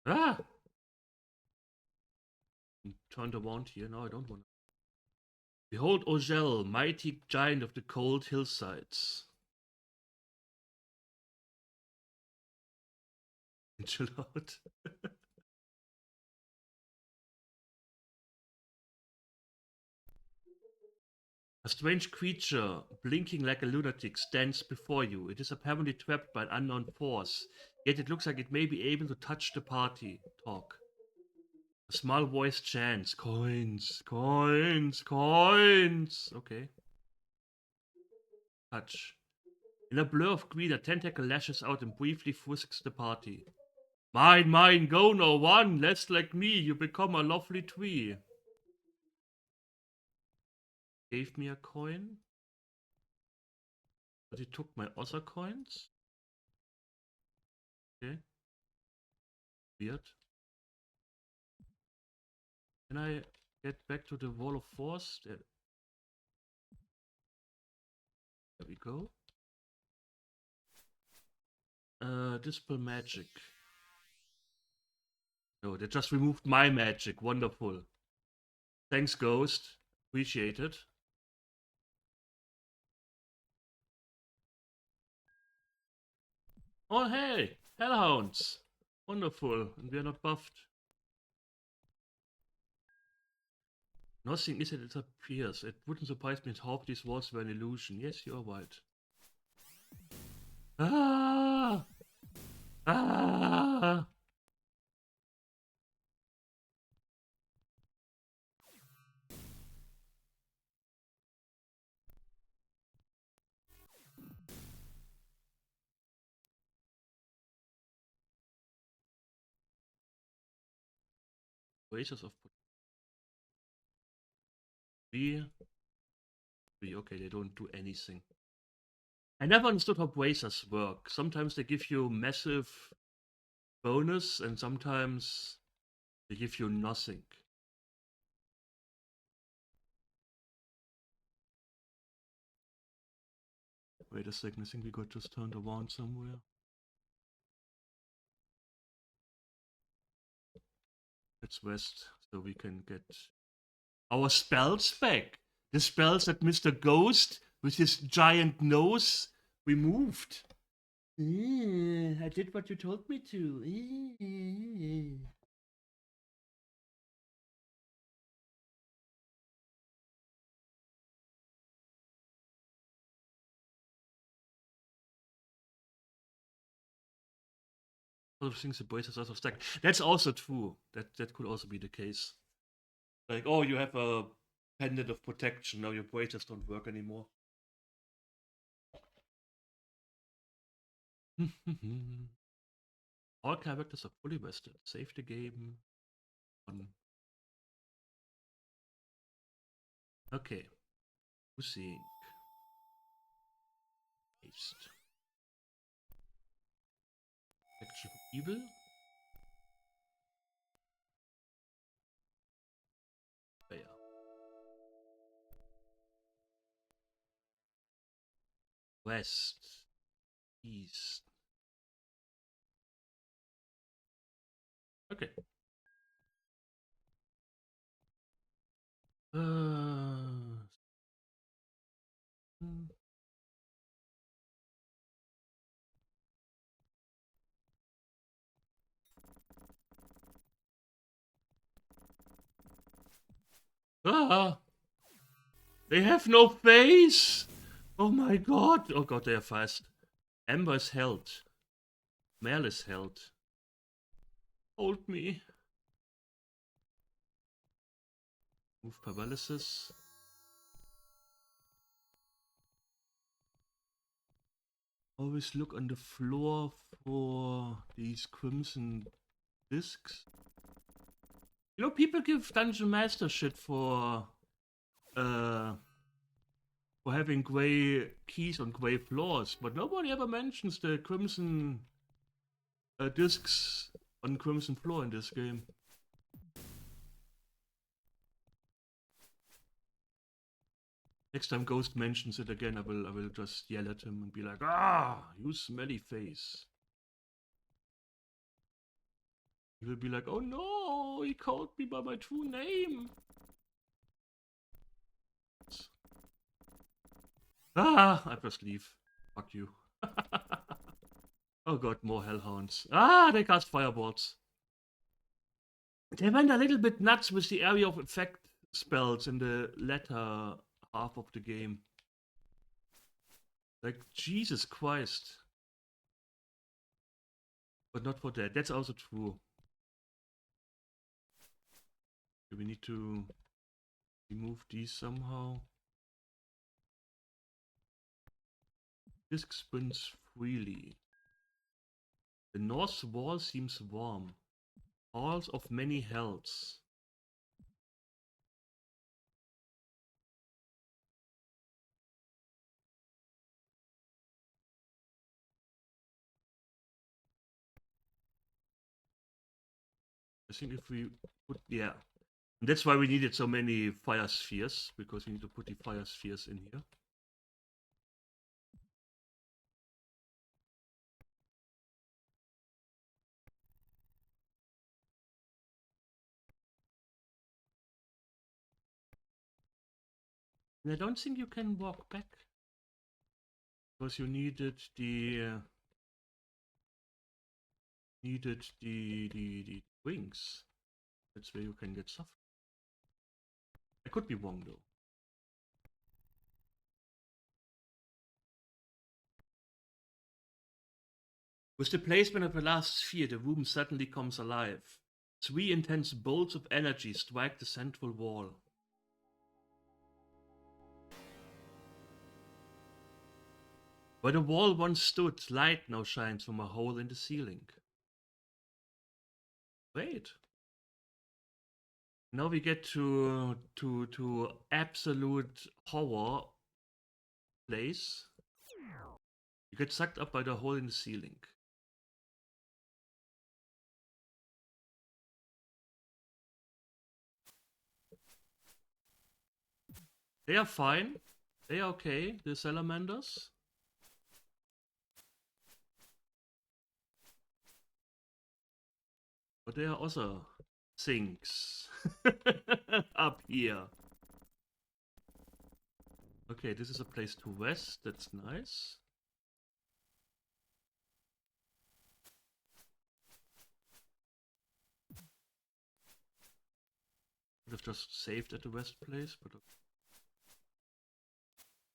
Ah! Turned around here. No, I don't want to. Behold Ogel, mighty giant of the cold hillsides. Chill out. A strange creature, blinking like a lunatic, stands before you. It is apparently trapped by an unknown force, yet it looks like it may be able to touch the party. Talk. A small voice chants, coins, coins, coins. Okay. Touch. In a blur of green, a tentacle lashes out and briefly frisks the party. Mine, mine, go no one, less like me, you become a lovely tree. Gave me a coin, but he took my other coins. Okay. Weird. Can I get back to the wall of force? There we go. Dispel magic. No, they just removed my magic. Wonderful. Thanks, Ghost. Appreciate it. Oh, hey! Hellhounds! Wonderful. And we are not buffed. Nothing is that it appears. It wouldn't surprise me if these walls were an illusion. Yes, you are right. Ah! Ah! Braces of three. Okay, they don't do anything. I never understood how bracers work. Sometimes they give you massive bonus, and sometimes they give you nothing. Wait a second, I think we got just turned around somewhere. It's west, so we can get our spells back. The spells that Mr. Ghost, with his giant nose, removed. I did what you told me to. A lot of things the braces also stack. That's also true. That could also be the case. Like, oh, you have a pendant of protection, now your braces don't work anymore. All characters are fully vested. Save the game. Okay. Who's seeing? Paste. Action for evil. There. West. East. Okay. Hmm. Ah! They have no face! Oh my god! Oh god, they are fast. Amber is held. Mel is held. Hold me. Move paralysis. Always look on the floor for these crimson discs. You know, people give Dungeon Master shit for having gray keys on gray floors, but nobody ever mentions the crimson discs on crimson floor in this game. Next time Ghost mentions it again, I will just yell at him and be like, "Ah, you smelly face." He will be like, "Oh no, he called me by my true name." Ah, I just leave. Fuck you. Oh god, more hellhounds. Ah, they cast fireballs. They went a little bit nuts with the area of effect spells in the latter half of the game. Like, Jesus Christ. But not for that. That's also true. We need to remove these somehow. Disc spins freely. The north wall seems warm. Halls of many hells. I think if we put, yeah. And that's why we needed so many fire spheres, because we need to put the fire spheres in here. And I don't think you can walk back. Because you needed the wings. That's where you can get stuff. I could be wrong though. With the placement of the last sphere, the room suddenly comes alive. 3 intense bolts of energy strike the central wall. Where the wall once stood, light now shines from a hole in the ceiling. Wait. Now we get to absolute horror place. You get sucked up by the hole in the ceiling. They are fine. They are okay, the salamanders. But there are also things up here. Okay, this is a place to rest. That's nice. Would have just saved at the rest place, but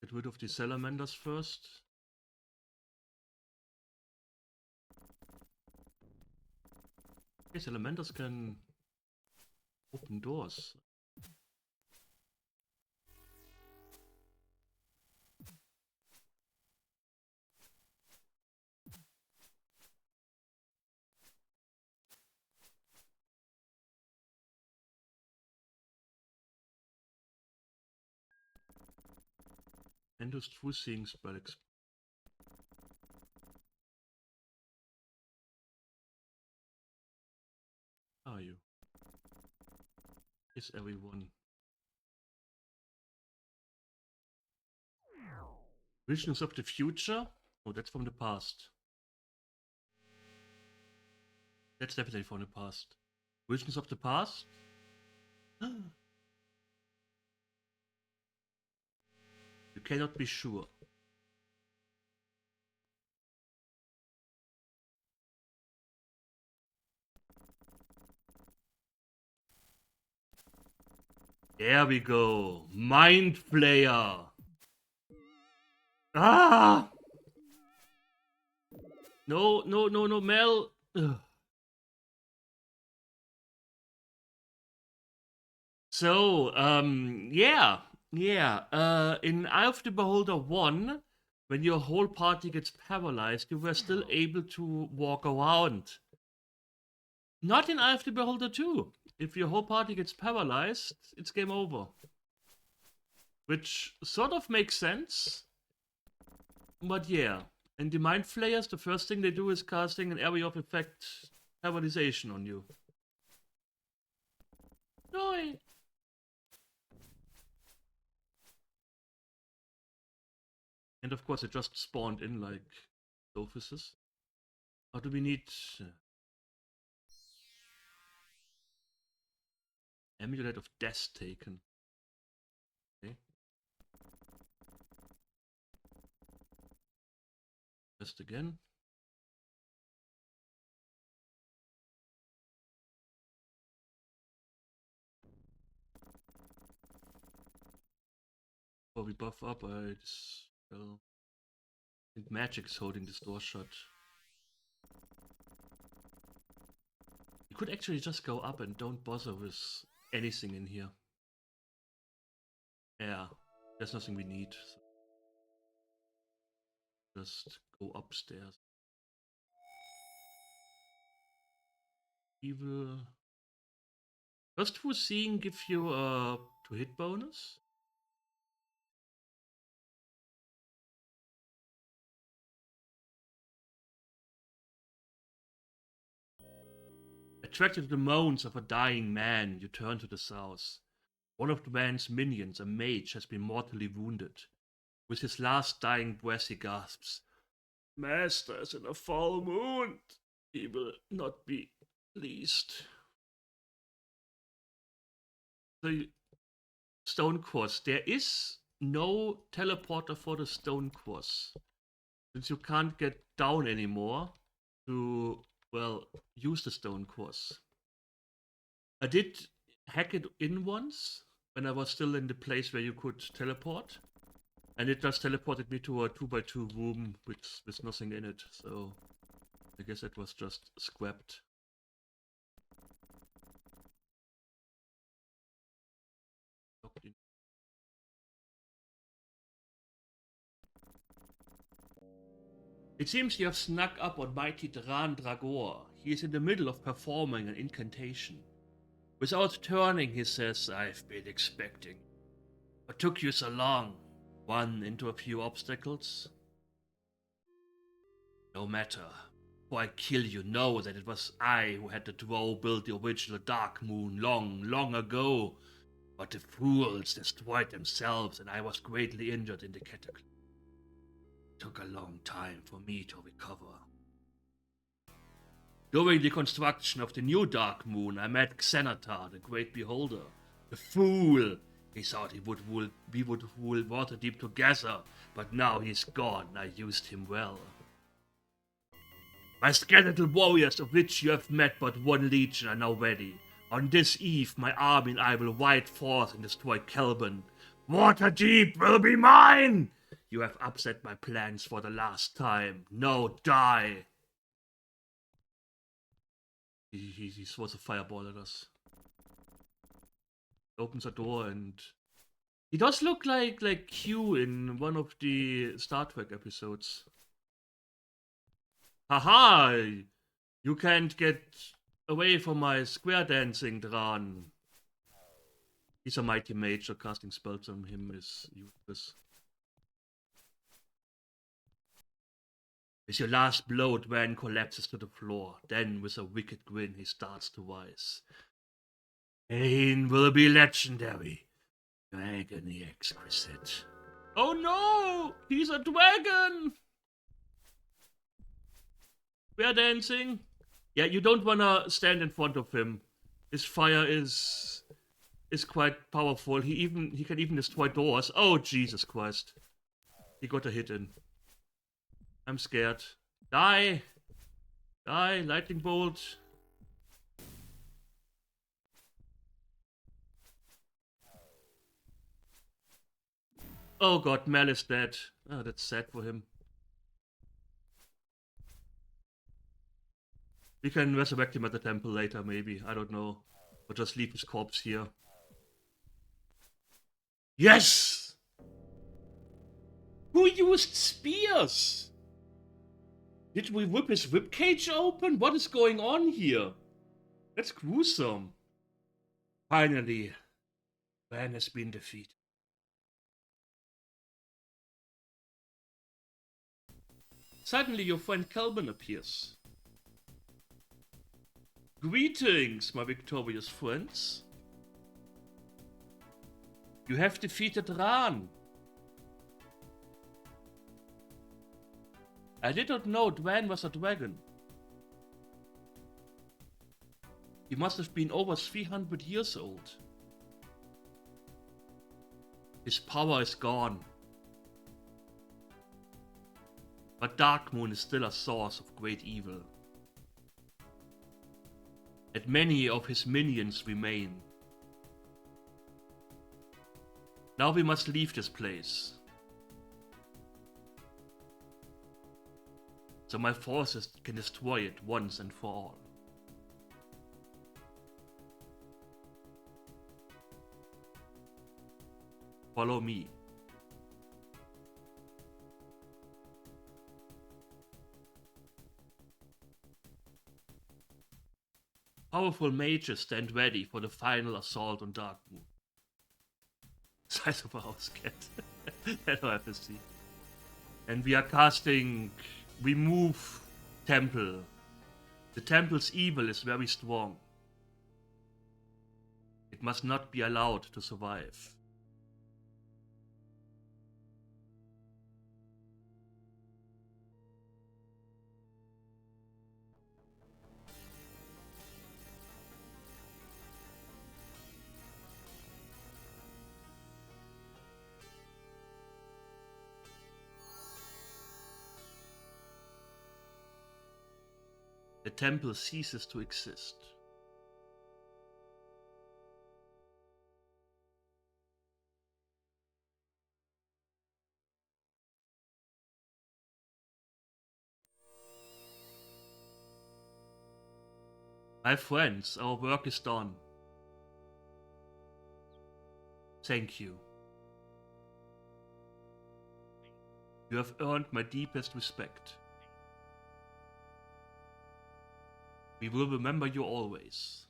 get rid of the salamanders first. Okay, salamanders can open doors. And those true seeing spell. Are you? Is everyone? Visions of the future? Oh, that's from the past. That's definitely from the past. Visions of the past? You cannot be sure. There we go. Mind Flayer. Ah! No, no, no, no, Mel. Ugh. So, yeah. In Eye of the Beholder 1, when your whole party gets paralyzed, you were still able to walk around. Not in Eye of the Beholder 2. If your whole party gets paralyzed, it's game over. Which sort of makes sense. But yeah. And the Mind Flayers, the first thing they do is casting an area of effect paralyzation on you. No. And of course, it just spawned in like offices. Or do we need Amulet of Death taken? Okay. Just again. Before we buff up, I think magic is holding this door shut. You could actually just go up and don't bother with anything in here. Yeah, there's nothing we need. So just go upstairs. Evil. Does true seeing give you a to hit bonus? Attracted to the moans of a dying man, you turn to the south. One of the man's minions, a mage, has been mortally wounded. With his last dying breath, he gasps, "Master is in a foul mood. He will not be pleased." The stone quartz. There is no teleporter for the stone quartz. Since you can't get down anymore to, well, use the stone quartz. I did hack it in once when I was still in the place where you could teleport. And it just teleported me to a 2x2 room with nothing in it. So I guess it was just scrapped. It seems you have snuck up on mighty Dran Dragor. He is in the middle of performing an incantation. Without turning, he says, I've been expecting. What took you so long? Run into a few obstacles? No matter. Before I kill you, know that it was I who had the drow build the original Darkmoon long ago. But the fools destroyed themselves and I was greatly injured in the cataclysm. It took a long time for me to recover. During the construction of the new Darkmoon, I met Xanatar, the Great Beholder. The fool! He thought we would rule Waterdeep together, but now he's gone and I used him well. My skeletal warriors, of which you have met but one legion, are now ready. On this eve, my army and I will ride forth and destroy Kelvin. Waterdeep will be mine! You have upset my plans for the last time. Now die! He throws a fireball at us. Opens a door and... He does look like Q in one of the Star Trek episodes. Haha! You can't get away from my square dancing, Dran. He's a mighty mage, so casting spells on him is useless. With your last blow, Dran collapses to the floor. Then, with a wicked grin, he starts to rise. Pain will be legendary. Agony exquisite. Oh no! He's a dragon! Square dancing. Yeah, you don't wanna stand in front of him. His fire is quite powerful. He can even destroy doors. Oh Jesus Christ! He got a hit in. I'm scared. Die! Die! Lightning bolt! Oh god, Mel is dead. Oh, that's sad for him. We can resurrect him at the temple later, maybe. I don't know. Or just leave his corpse here. Yes! Who used spears? Did we whip his ribcage open? What is going on here? That's gruesome. Finally, man has been defeated. Suddenly your friend Kelvin appears. Greetings, my victorious friends. You have defeated Ran. I did not know Dwan was a dragon. He must have been over 300 years old. His power is gone. But Darkmoon is still a source of great evil. And many of his minions remain. Now we must leave this place. So my forces can destroy it once and for all. Follow me. Powerful mages stand ready for the final assault on Darkmoon. Size of a house cat. Hello, FSC. And we are casting Remove Temple. The temple's evil is very strong. It must not be allowed to survive. The temple ceases to exist. My friends, our work is done. Thank you. You have earned my deepest respect. We will remember you always.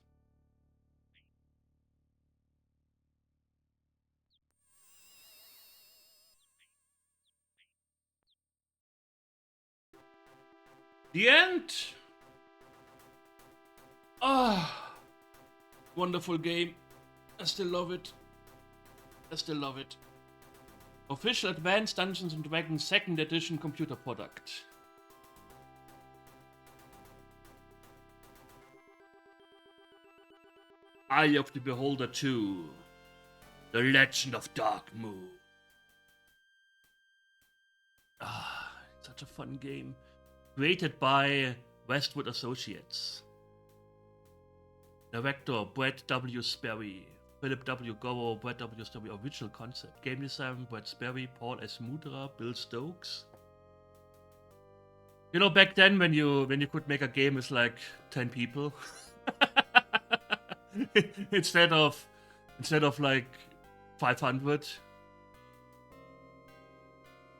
The end. Ah, wonderful game. I still love it. I still love it. Official Advanced Dungeons and Dragons 2nd Edition computer product. Eye of the Beholder 2. The Legend of Darkmoon. Ah, such a fun game. Created by Westwood Associates. Director Brett W. Sperry. Philip W. Gower, Brett W. Sperry, original concept. Game design, Brett Sperry, Paul S. Mudra, Bill Stokes. You know, back then when you could make a game with like 10 people. instead of like 500.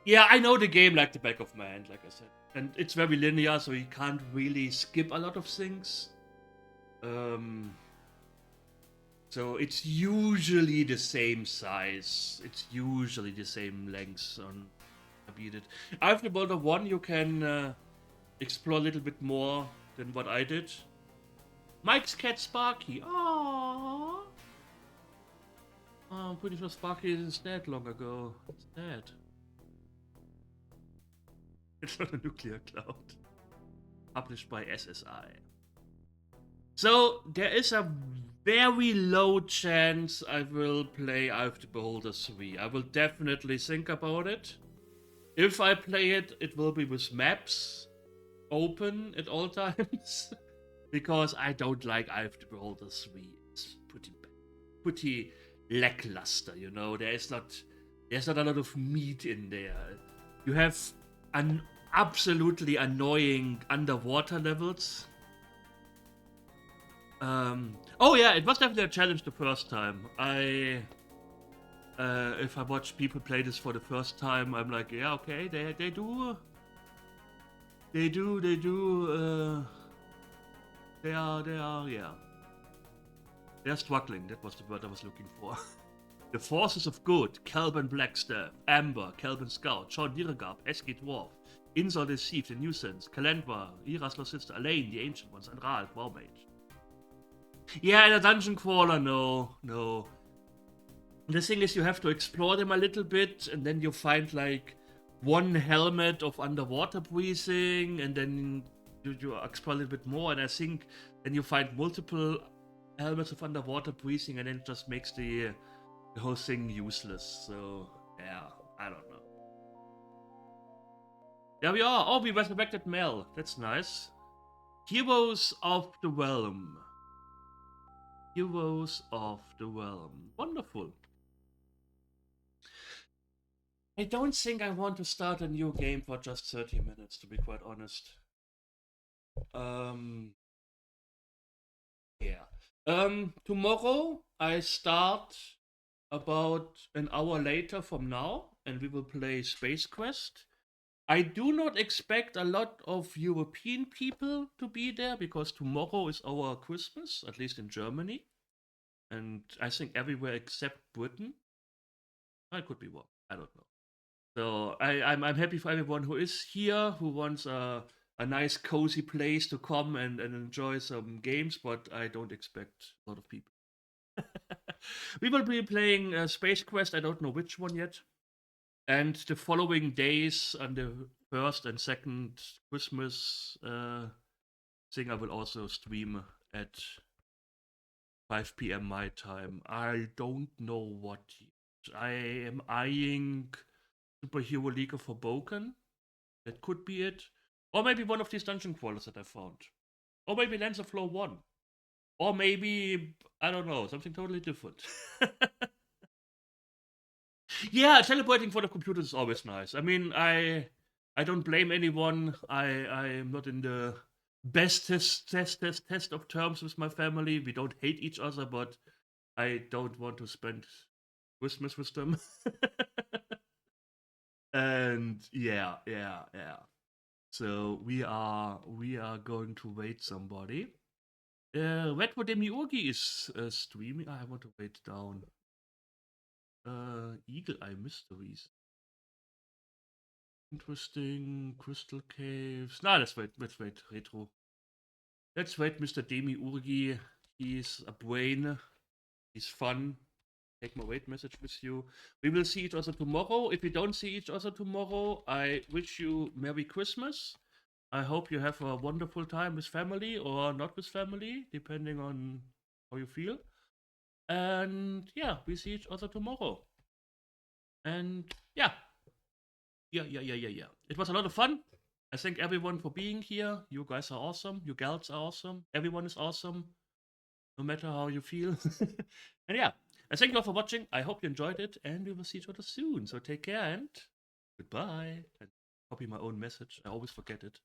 Yeah, I know the game like the back of my hand, like I said. And it's very linear, so you can't really skip a lot of things. So it's usually the same size. It's usually the same length on I beat it. After Boulder 1 you can explore a little bit more than what I did. Mike's cat Sparky. Aww. I'm pretty sure Sparky is dead long ago. It's dead. It's not a nuclear cloud. Published by SSI. So there is a very low chance I will play Eye of the Beholder 3. I will definitely think about it. If I play it, it will be with maps open at all times. Because I don't like Eye of the Beholder 3. It's pretty lackluster, you know. There's not a lot of meat in there. You have an absolutely annoying underwater levels. Oh yeah, it was definitely a challenge the first time. If I watch people play this for the first time, I'm like, yeah, okay, they are, yeah. They're struggling, that was the word I was looking for. The Forces of Good, Calvin Blackstaff, Amber, Calvin Scout, Sean Diergarb, Esky Dwarf, Insol Deceived, The Nuisance, Kalendra, Ira's Lost Sister, Elaine, The Ancient Ones, and Ral, Wow Mage. Yeah, in a dungeon crawler, no. The thing is, you have to explore them a little bit, and then you find like one helmet of underwater breathing, and then you explore a little bit more, and I think then you find multiple helmets of underwater breathing, and then it just makes the whole thing useless. So yeah, I don't know. There we are. Oh, we resurrected Mel. That's nice. Heroes of the Realm. Heroes of the Realm. Wonderful. I don't think I want to start a new game for just 30 minutes, to be quite honest. Yeah. Tomorrow I start about an hour later from now, and we will play Space Quest. I do not expect a lot of European people to be there, because tomorrow is our Christmas, at least in Germany. And I think everywhere except Britain. I could be wrong. I don't know. So I'm happy for everyone who is here, who wants a nice cozy place to come and enjoy some games, but I don't expect a lot of people. We will be playing Space Quest, I don't know which one yet. And the following days, on the first and second Christmas thing, I will also stream at 5 p.m. my time. I don't know what yet. I am eyeing Superhero League of Hoboken. That could be it. Or maybe one of these dungeon crawlers that I found. Or maybe Lands of Flow 1. Or maybe, I don't know, something totally different. Yeah, celebrating for the computers is always nice. I mean, I don't blame anyone. I'm not in the best test of terms with my family. We don't hate each other, but I don't want to spend Christmas with them. And yeah. So we are going to wait somebody. Redwood Demiurgi is streaming. I want to wait down. Eagle Eye Mysteries. Interesting. Crystal Caves. Nah, let's wait. Retro. Let's wait, Mr. Demi Urgi. He's a brain. He's fun. Take my wait message with you. We will see each other tomorrow. If we don't see each other tomorrow, I wish you Merry Christmas. I hope you have a wonderful time with family or not with family, depending on how you feel. And yeah, we see each other tomorrow. And yeah. It was a lot of fun. I thank everyone for being here. You guys are awesome. You gals are awesome. Everyone is awesome, no matter how you feel. And yeah, I thank you all for watching. I hope you enjoyed it, and we will see each other soon. So take care and goodbye. And copy my own message. I always forget it.